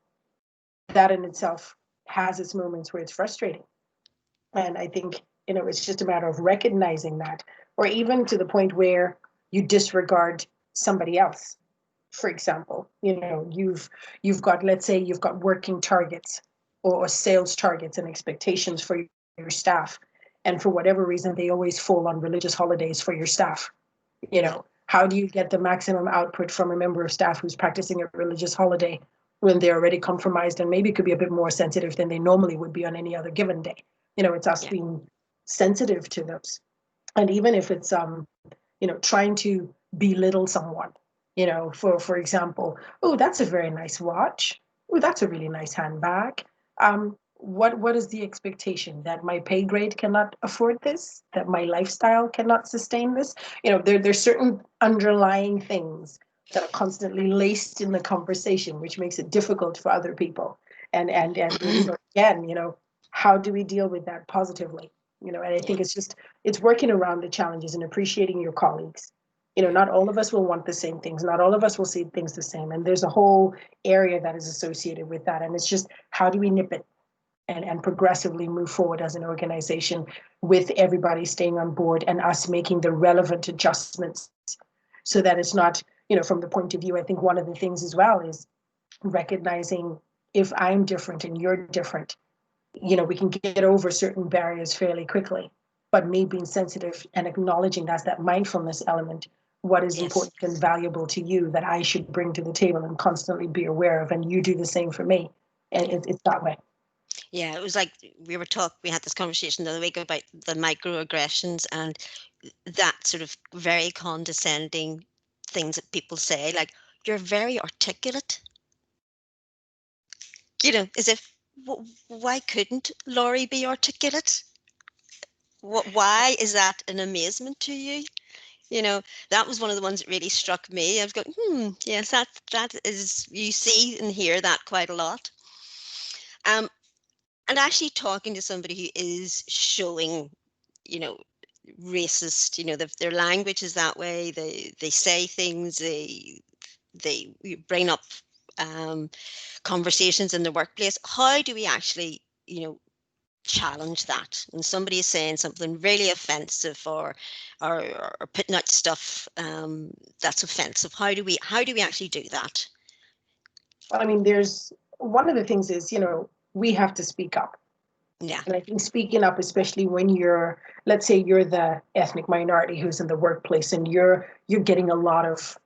That in itself has its moments where it's frustrating. And I think, it's just a matter of recognizing that, or even to the point where you disregard somebody else. For example, you've got, let's say you've got working targets or sales targets and expectations for your staff. And for whatever reason, they always fall on religious holidays for your staff. Yeah. How do you get the maximum output from a member of staff who's practicing a religious holiday when they're already compromised and maybe could be a bit more sensitive than they normally would be on any other given day. It's us being sensitive to those. And even if it's trying to belittle someone, for example, oh, that's a very nice watch. Oh, that's a really nice handbag. What is the expectation? That my pay grade cannot afford this? That my lifestyle cannot sustain this? There's certain underlying things that are constantly laced in the conversation, which makes it difficult for other people. And again, how do we deal with that positively? And I think it's working around the challenges and appreciating your colleagues. Not all of us will want the same things. Not all of us will see things the same. And there's a whole area that is associated with that. And it's just, how do we nip it and progressively move forward as an organization with everybody staying on board and us making the relevant adjustments so that it's not, from the point of view, I think one of the things as well is recognizing if I'm different and you're different, we can get over certain barriers fairly quickly. But me being sensitive and acknowledging that's that mindfulness element, what is important and valuable to you that I should bring to the table and constantly be aware of, and you do the same for me. And it's that way. Yeah, it was like we had this conversation the other week about the microaggressions and that sort of very condescending things that people say, like, you're very articulate. As if, why couldn't Lori be articulate? Why is that an amazement to you? That was one of the ones that really struck me. I was going, yes, that is, you see and hear that quite a lot. And actually talking to somebody who is showing, racist, their language is that way. They say things, they bring up conversations in the workplace. How do we actually, challenge that? And somebody is saying something really offensive or putting out stuff that's offensive. How do we actually do that? Well, I mean, there's one of the things is, we have to speak up. Yeah. And I think speaking up, especially when you're, let's say you're the ethnic minority who's in the workplace and you're getting a lot of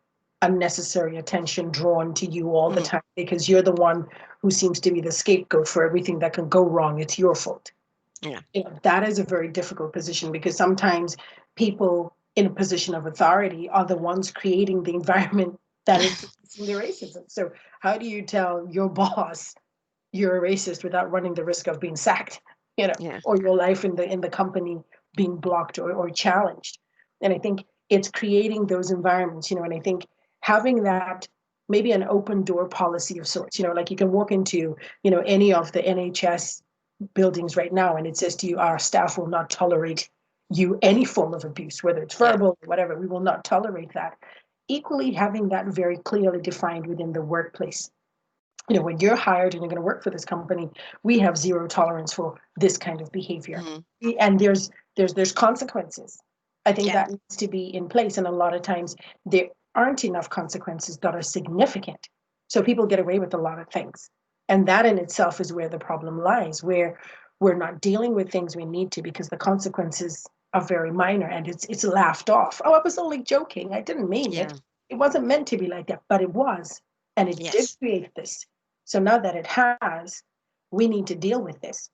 unnecessary attention drawn to you all the time because you're the one who seems to be the scapegoat for everything that can go wrong. It's your fault. Yeah. That is a very difficult position because sometimes people in a position of authority are the ones creating the environment that is producing the racism. So how do you tell your boss you're a racist without running the risk of being sacked, or your life in the company being blocked or challenged? And I think it's creating those environments, and I think having that maybe an open door policy of sorts, like you can walk into, any of the NHS buildings right now and it says to you, our staff will not tolerate you any form of abuse, whether it's verbal or whatever, we will not tolerate that. Equally, having that very clearly defined within the workplace. When you're hired and you're going to work for this company, we have zero tolerance for this kind of behavior. And there's consequences. I think that needs to be in place. And a lot of times there aren't enough consequences that are significant. So people get away with a lot of things. And that in itself is where the problem lies, where we're not dealing with things we need to because the consequences are very minor and it's laughed off. Oh, I was only joking. I didn't mean it. It wasn't meant to be like that, but it was. And it did create this. So now that it has, we need to deal with this.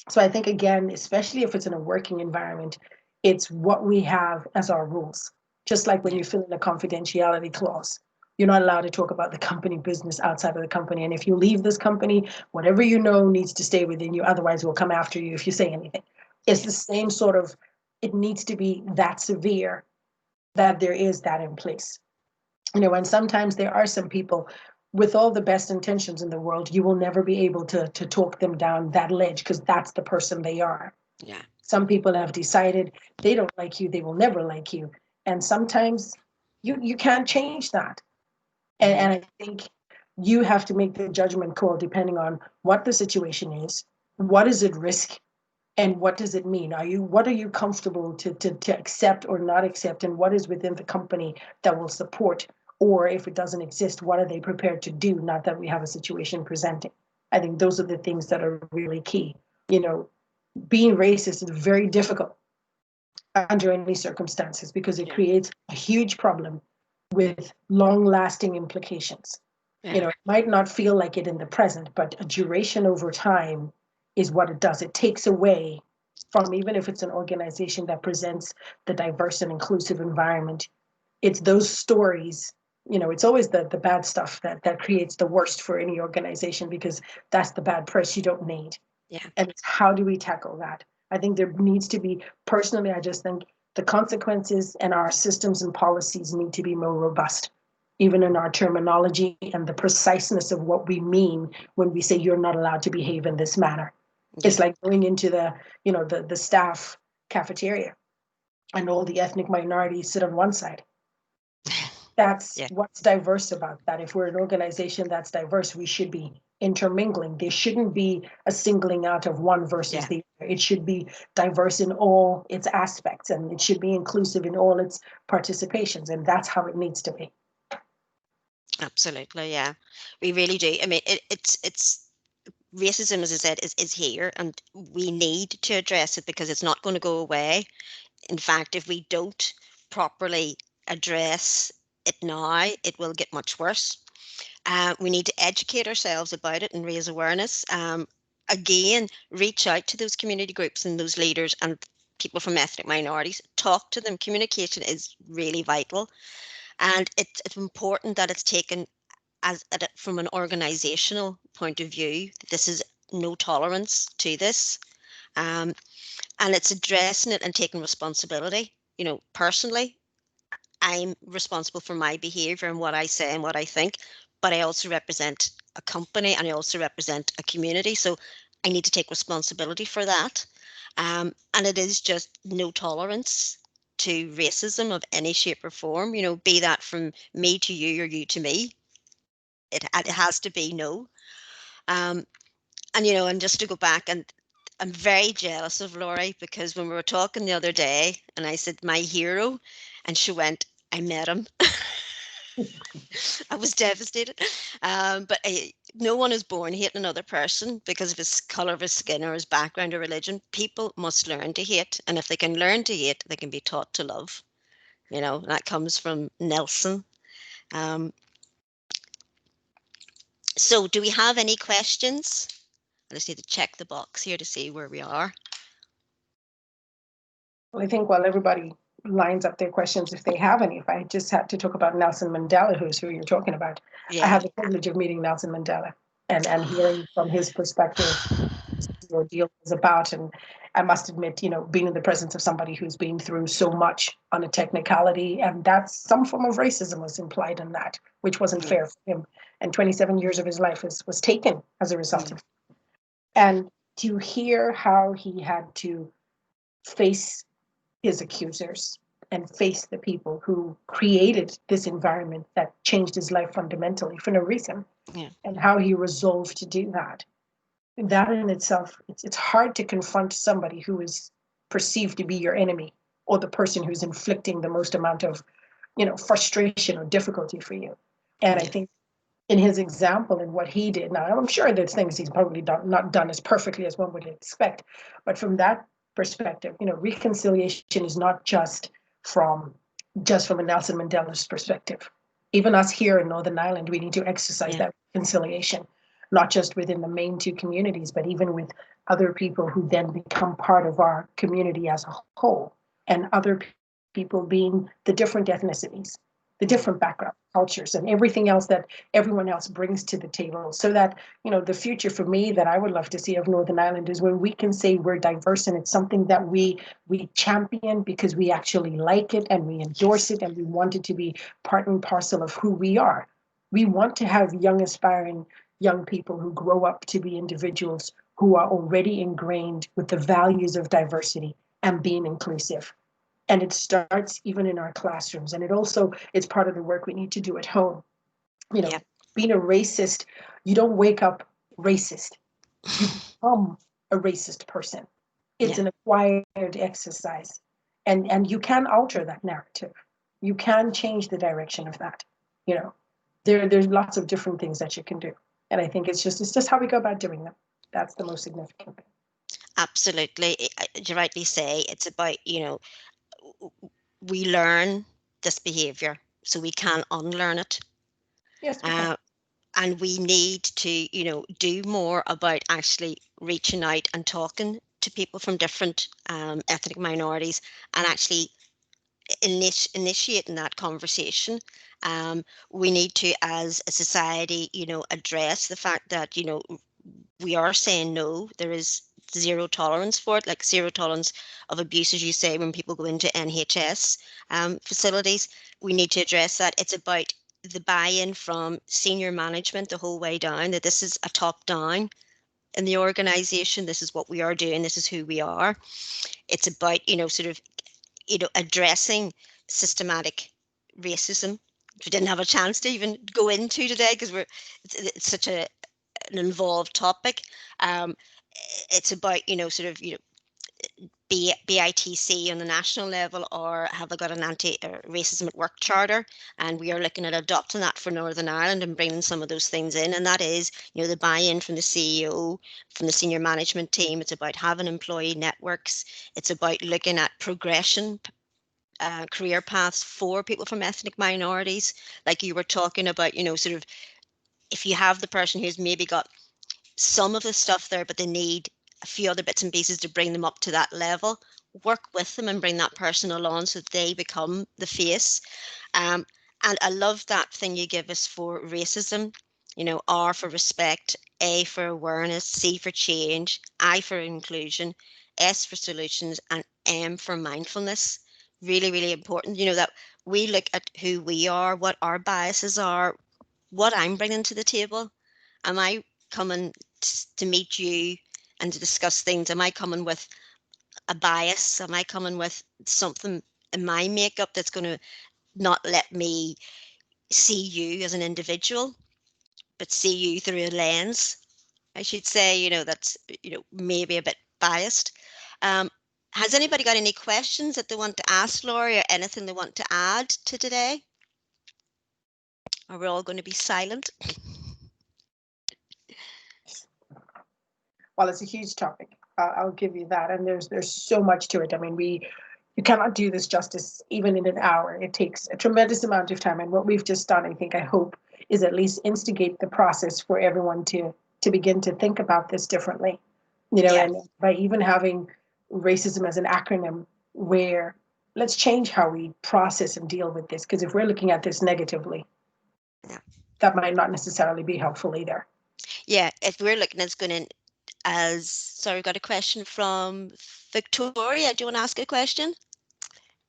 So I think, again, especially if it's in a working environment, it's what we have as our rules. Just like when you fill in a confidentiality clause, you're not allowed to talk about the company business outside of the company. And if you leave this company, whatever you know needs to stay within you. Otherwise, we'll come after you if you say anything. It's the same sort of, it needs to be that severe that there is that in place. And sometimes there are some people with all the best intentions in the world, you will never be able to talk them down that ledge because that's the person they are. Yeah. Some people have decided they don't like you, they will never like you. And sometimes you can't change that. And I think you have to make the judgment call depending on what the situation is, what is at risk, and what does it mean? What are you comfortable to accept or not accept, and what is within the company that will support? Or if it doesn't exist, what are they prepared to do? Not that we have a situation presenting. I think those are the things that are really key. Being racist is very difficult under any circumstances because it creates a huge problem with long-lasting implications. You know, it might not feel like it in the present, but a duration over time is what it does. It takes away from, even if it's an organization that presents the diverse and inclusive environment, it's those stories. You know, it's always the bad stuff that creates the worst for any organization, because that's the bad press you don't need. Yeah. And it's how do we tackle that? I think there needs to be, personally, I just think the consequences and our systems and policies need to be more robust, even in our terminology and the preciseness of what we mean when we say you're not allowed to behave in this manner. Yeah. It's like going into the, you know, the staff cafeteria and all the ethnic minorities sit on one side. That's what's diverse about that. If we're an organization that's diverse, we should be intermingling. There shouldn't be a singling out of one versus the other. It should be diverse in all its aspects, and it should be inclusive in all its participations. And that's how it needs to be. Absolutely, yeah. We really do. I mean, it's racism, as I said, is here, and we need to address it because it's not going to go away. In fact, if we don't properly address it now, it will get much worse. We need to educate ourselves about it and raise awareness. Again, reach out to those community groups and those leaders and people from ethnic minorities. Talk to them. Communication is really vital. And it's important that it's taken from an organizational point of view. This is no tolerance to this. And it's addressing it and taking responsibility. You know, personally, I'm responsible for my behavior and what I say and what I think, but I also represent a company and I also represent a community. So I need to take responsibility for that. And it is just no tolerance to racism of any shape or form, you know, be that from me to you or you to me. It has to be no. Um, and, you know, and just to go back, and I'm very jealous of Lori, because when we were talking the other day and I said, my hero, and she went, I met him. I was devastated. But no one is born hating another person because of his color of his skin or his background or religion. People must learn to hate. And if they can learn to hate, they can be taught to love. You know, that comes from Nelson. Um, so do we have any questions? I just need to check the box here to see where we are. Well, I think while everybody lines up their questions, if they have any, if I just had to talk about Nelson Mandela, who's who you're talking about, I had the privilege of meeting Nelson Mandela and hearing from his perspective the ordeal was about. And I must admit, you know, being in the presence of somebody who's been through so much on a technicality, and that's some form of racism was implied in that, which wasn't fair for him. And 27 years of his life was taken as a result of it. And to hear how he had to face his accusers and face the people who created this environment that changed his life fundamentally for no reason, and how he resolved to do that. That in itself, it's hard to confront somebody who is perceived to be your enemy, or the person who's inflicting the most amount of, you know, frustration or difficulty for you. And I think in his example and what he did, now I'm sure there's things he's probably not done as perfectly as one would expect, but from that perspective, you know, reconciliation is not just from a Nelson Mandela's perspective. Even us here in Northern Ireland, we need to exercise that reconciliation, not just within the main two communities, but even with other people who then become part of our community as a whole, and other people being the different ethnicities, the different background cultures, and everything else that everyone else brings to the table. So that, you know, the future for me that I would love to see of Northern Ireland is when we can say we're diverse, and it's something that we champion because we actually like it and we endorse it and we want it to be part and parcel of who we are. We want to have young, aspiring young people who grow up to be individuals who are already ingrained with the values of diversity and being inclusive. And it starts even in our classrooms. And it's part of the work we need to do at home. You know, being a racist, you don't wake up racist. You become a racist person. It's an acquired exercise. And you can alter that narrative. You can change the direction of that. You know, there's lots of different things that you can do. And I think it's just how we go about doing them. That's the most significant thing. Absolutely. You rightly say it's about, you know, we learn this behavior so we can unlearn it. Yes, we can. and we need to, you know, do more about actually reaching out and talking to people from different ethnic minorities, and actually initiating that conversation. We need to, as a society, you know, address the fact that, you know, we are saying no. There is zero tolerance for it, like zero tolerance of abuse, as you say, when people go into NHS facilities. We need to address that. It's about the buy-in from senior management the whole way down, that this is a top down in the organization. This is what we are doing. This is who we are. It's about, you know, sort of, you know, addressing systematic racism, which we didn't have a chance to even go into today because it's such an involved topic. Um, it's about, you know, sort of, you know, BITC on the national level, or have they got an anti-racism at work charter? And we are looking at adopting that for Northern Ireland and bringing some of those things in. And that is, you know, the buy-in from the CEO, from the senior management team. It's about having employee networks. It's about looking at progression, career paths for people from ethnic minorities. Like you were talking about, you know, sort of, if you have the person who's maybe got some of the stuff there, but they need a few other bits and pieces to bring them up to that level, work with them and bring that person along so they become the face. And I love that thing you give us for racism, you know, R for respect, A for awareness, C for change, I for inclusion, S for solutions, and M for mindfulness. Really, really important, you know, that we look at who we are, what our biases are, what I'm bringing to the table. Am I coming to meet you and to discuss things? Am I coming with a bias? Am I coming with something in my makeup that's going to not let me see you as an individual, but see you through a lens? I should say, you know, that's, you know, maybe a bit biased. Um, has anybody got any questions that they want to ask Lori, or anything they want to add to today? Are we all going to be silent? Well, it's a huge topic. I'll give you that, and there's so much to it. I mean, you cannot do this justice even in an hour. It takes a tremendous amount of time, and what we've just done, I hope, is at least instigate the process for everyone to begin to think about this differently. You know, Yeah. and by even having racism as an acronym, where let's change how we process and deal with this, because if we're looking at this negatively, Yeah. that might not necessarily be helpful either. Yeah, if we're looking at going as, sorry, we got a question from Victoria. Do you want to ask a question?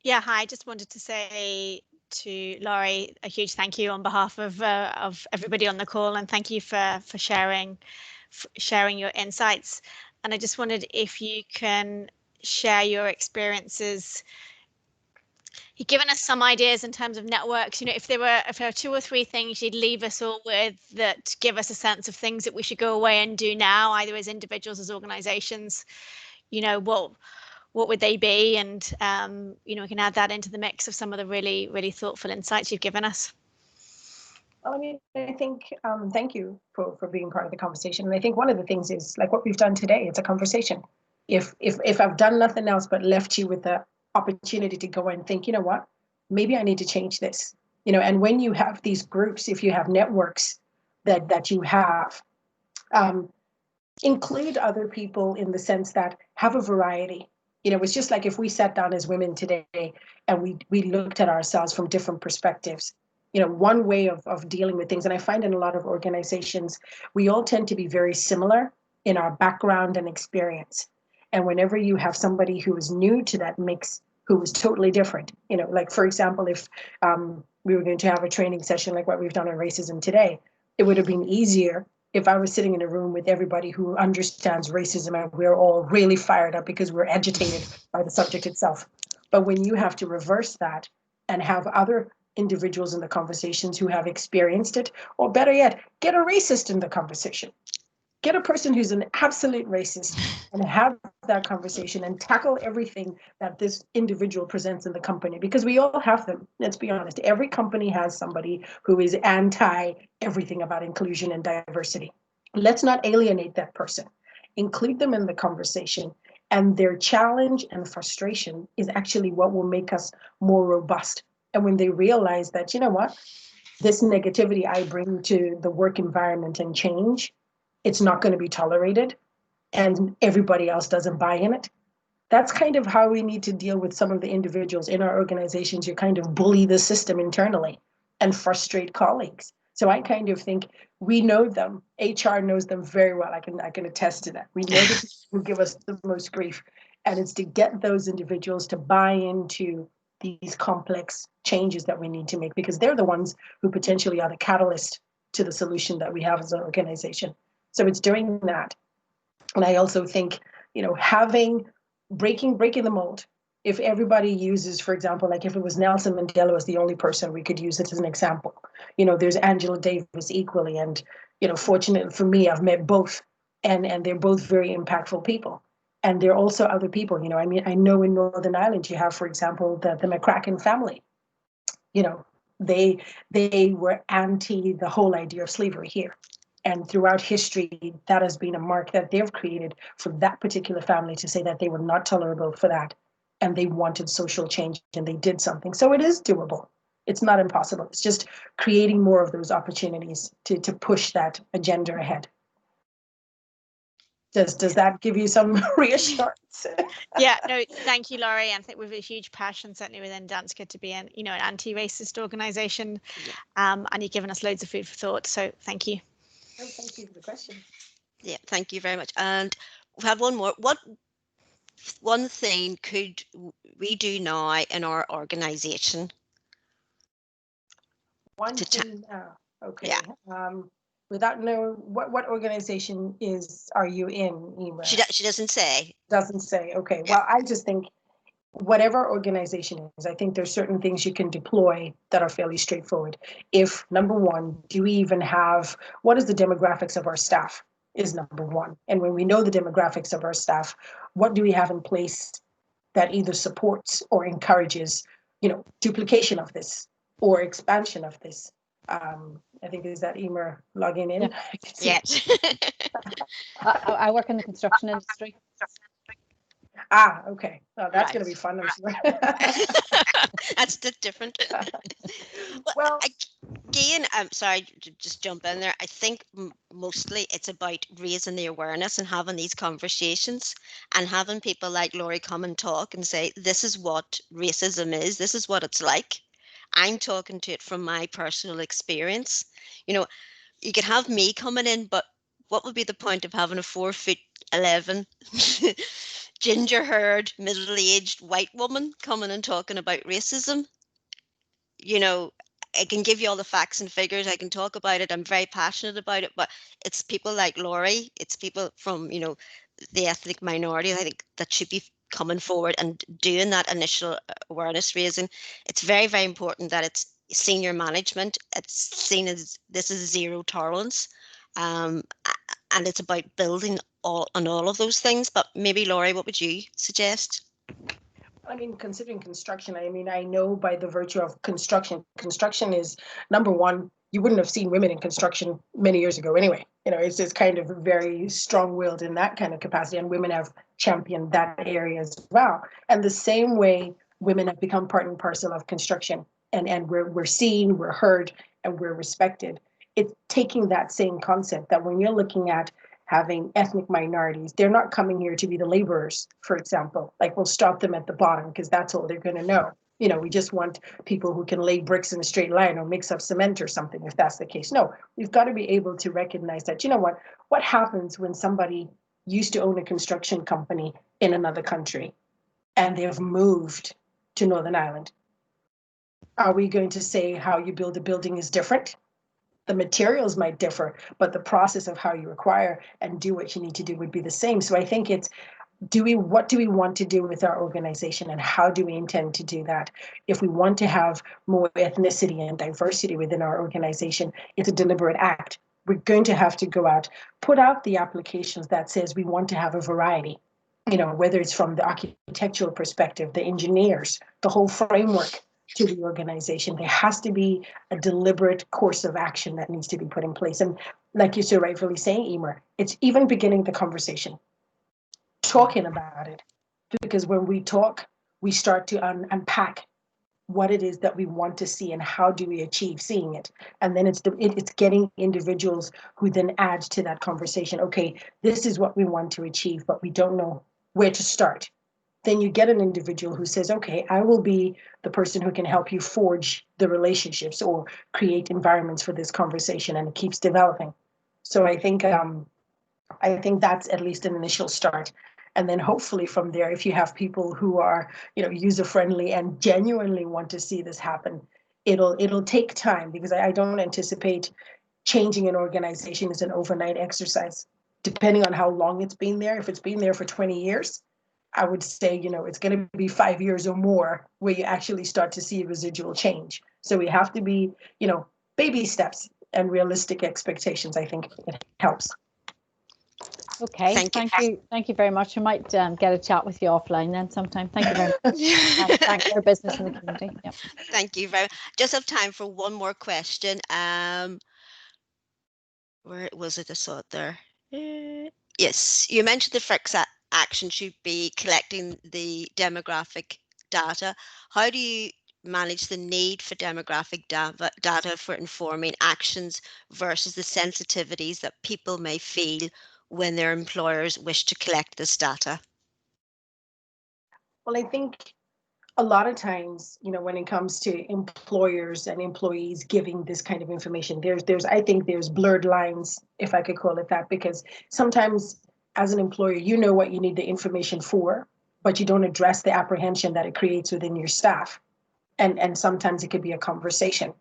Yeah, hi. I just wanted to say to Lori a huge thank you on behalf of everybody on the call, and thank you for sharing your insights. And I just wondered if you can share your experiences. You've given us some ideas in terms of networks. You know, if there were 2 or 3 things you'd leave us all with that give us a sense of things that we should go away and do now, either as individuals, as organizations, you know, what would they be? And, you know, we can add that into the mix of some of the really, really thoughtful insights you've given us. Well, I mean, I think, thank you for being part of the conversation. And I think one of the things is, like what we've done today, it's a conversation. If I've done nothing else but left you with the opportunity to go and think, you know what, maybe I need to change this. You know, and when you have these groups, if you have networks that you have, um, include other people in the sense that have a variety. You know, it's just like if we sat down as women today and we looked at ourselves from different perspectives. You know, one way of dealing with things, and I find in a lot of organizations, we all tend to be very similar in our background and experience. And whenever you have somebody who is new to that mix, who is totally different, you know, like for example, if we were going to have a training session like what we've done on racism today, it would have been easier if I was sitting in a room with everybody who understands racism and we're all really fired up because we're agitated by the subject itself. But when you have to reverse that and have other individuals in the conversations who have experienced it, or better yet, get a racist in the conversation. Get a person who's an absolute racist and have that conversation and tackle everything that this individual presents in the company, because we all have them. Let's be honest. Every company has somebody who is anti everything about inclusion and diversity. Let's not alienate that person. Include them in the conversation. And their challenge and frustration is actually what will make us more robust. And when they realize that, you know what, this negativity I bring to the work environment and change, it's not going to be tolerated, and everybody else doesn't buy in it. That's kind of how we need to deal with some of the individuals in our organizations who kind of bully the system internally and frustrate colleagues. So I kind of think we know them. HR knows them very well. I can attest to that. We know the people who give us the most grief, and it's to get those individuals to buy into these complex changes that we need to make, because they're the ones who potentially are the catalyst to the solution that we have as an organization. So it's doing that. And I also think, having breaking the mold. If everybody uses, for example, like if it was Nelson Mandela was the only person, we could use it as an example. There's Angela Davis equally, and fortunately for me, I've met both, and they're both very impactful people. And there are also other people. I know in Northern Ireland you have, for example, the McCracken family. They were anti the whole idea of slavery here. And throughout history, that has been a mark that they've created for that particular family to say that they were not tolerable for that. And they wanted social change, and they did something. So it is doable. It's not impossible. It's just creating more of those opportunities to push that agenda ahead. Does that give you some reassurance? Yeah, no, thank you, Lori. And I think we have a huge passion, certainly within Danske, to be an anti-racist organisation. And you've given us loads of food for thought. So thank you. Oh, thank you for the question. Yeah, thank you very much. And we have one more. What one thing could we do now in our organisation? One thing. Okay. Yeah. Without knowing what organization are you in, Eva? She doesn't say. Doesn't say. Okay. Yeah. Well, I just think whatever organization is, I think there's certain things you can deploy that are fairly straightforward. If, number one, do we even have, what is the demographics of our staff is number one. And when we know the demographics of our staff, what do we have in place that either supports or encourages, duplication of this or expansion of this? I think is that Emer logging in? Yeah. I work in the construction industry. Okay. Oh, that's going to be fun, I'm sure. That's different. Well, again, I'm sorry to just jump in there. I think mostly it's about raising the awareness and having these conversations and having people like Lori come and talk and say, this is what racism is. This is what it's like. I'm talking to it from my personal experience. You could have me coming in, but what would be the point of having a 4'11" ginger-haired, middle-aged white woman coming and talking about racism? I can give you all the facts and figures. I can talk about it. I'm very passionate about it, but it's people like Lori. It's people from, the ethnic minority, I think, that should be coming forward and doing that initial awareness raising. It's very, very important that it's senior management. It's seen as this is zero tolerance. And it's about building on all of those things. But maybe, Lori, what would you suggest? I mean, considering construction, I know by the virtue of construction is number one. You wouldn't have seen women in construction many years ago anyway. It's kind of very strong-willed in that kind of capacity, and women have championed that area as well. And the same way women have become part and parcel of construction, and we're seen, we're heard, and we're respected. It's taking that same concept that when you're looking at having ethnic minorities, they're not coming here to be the laborers, for example. Like, we'll stop them at the bottom because that's all they're going to know. We just want people who can lay bricks in a straight line or mix up cement or something, if that's the case. No, we've got to be able to recognize that, what happens when somebody used to own a construction company in another country and they've moved to Northern Ireland? Are we going to say how you build a building is different? The materials might differ, but the process of how you acquire and do what you need to do would be the same. So I think it's, what do we want to do with our organization, and how do we intend to do that? If we want to have more ethnicity and diversity within our organization, it's a deliberate act. We're going to have to go out, put out the applications that says we want to have a variety, whether it's from the architectural perspective, the engineers, the whole framework to the organization. There has to be a deliberate course of action that needs to be put in place. And like you're so rightfully saying, Emer, it's even beginning the conversation, talking about it, because when we talk, we start to unpack what it is that we want to see and how do we achieve seeing it. And then it's getting individuals who then add to that conversation. Okay, this is what we want to achieve, but we don't know where to start. Then you get an individual who says, okay, I will be the person who can help you forge the relationships or create environments for this conversation, and it keeps developing. So I think that's at least an initial start. And then hopefully from there, if you have people who are, user friendly and genuinely want to see this happen, it'll take time, because I don't anticipate changing an organization as an overnight exercise. Depending on how long it's been there, if it's been there for 20 years, I would say, it's going to be 5 years or more where you actually start to see a residual change. So we have to be, baby steps and realistic expectations. I think it helps. Okay, thank you very much. I might get a chat with you offline then sometime. Thank you very much. Thanks for your business in the community. Yep. Thank you very much. Just have time for one more question. Where was it? I saw it there. Yes, you mentioned the first action should be collecting the demographic data. How do you manage the need for demographic data for informing actions versus the sensitivities that people may feel when their employers wish to collect this data? Well, I think a lot of times, when it comes to employers and employees giving this kind of information, I think there's blurred lines, if I could call it that, because sometimes as an employer, you know what you need the information for, but you don't address the apprehension that it creates within your staff. And sometimes it could be a conversation.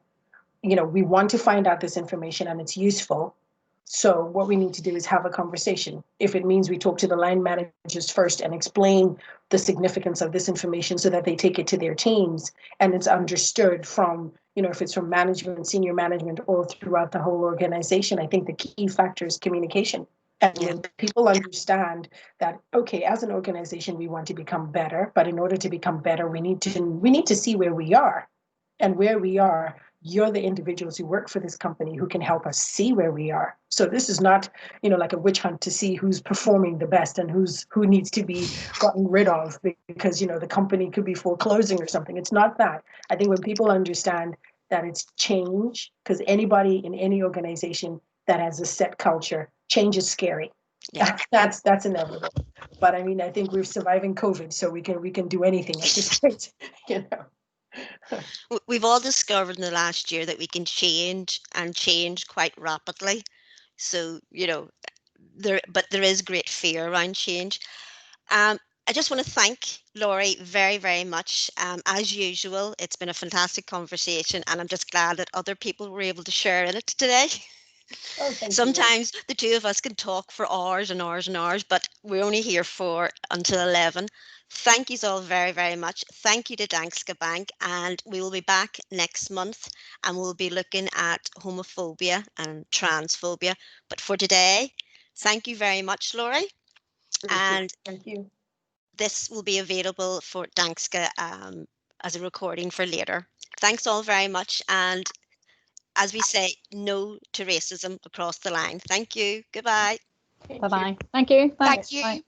We want to find out this information and it's useful. So what we need to do is have a conversation. If it means we talk to the line managers first and explain the significance of this information so that they take it to their teams and it's understood from, if it's from management, senior management, or throughout the whole organization, I think the key factor is communication. And when people understand that, okay, as an organization, we want to become better, but in order to become better, we need to see where we are. And where we are, you're the individuals who work for this company who can help us see where we are. So this is not, like a witch hunt to see who's performing the best and who needs to be gotten rid of because, the company could be foreclosing or something. It's not that. I think when people understand that it's change, because anybody in any organization that has a set culture, change is scary. Yeah. That's inevitable. But I mean, I think we're surviving COVID, so we can do anything at this point, We've all discovered in the last year that we can change and change quite rapidly. So, there is great fear around change. I just want to thank Lori very, very much. As usual, it's been a fantastic conversation, and I'm just glad that other people were able to share in it today. Oh, Sometimes the two of us can talk for hours and hours and hours, but we're only here until 11. Thank you all very, very much. Thank you to Danske Bank, and we will be back next month, and we'll be looking at homophobia and transphobia. But for today, thank you very much, Lori. Thank you. This will be available for Danske as a recording for later. Thanks all very much, and as we say, no to racism across the line. Thank you. Goodbye. Bye-bye. Thank you. Thanks. Thank you. Bye.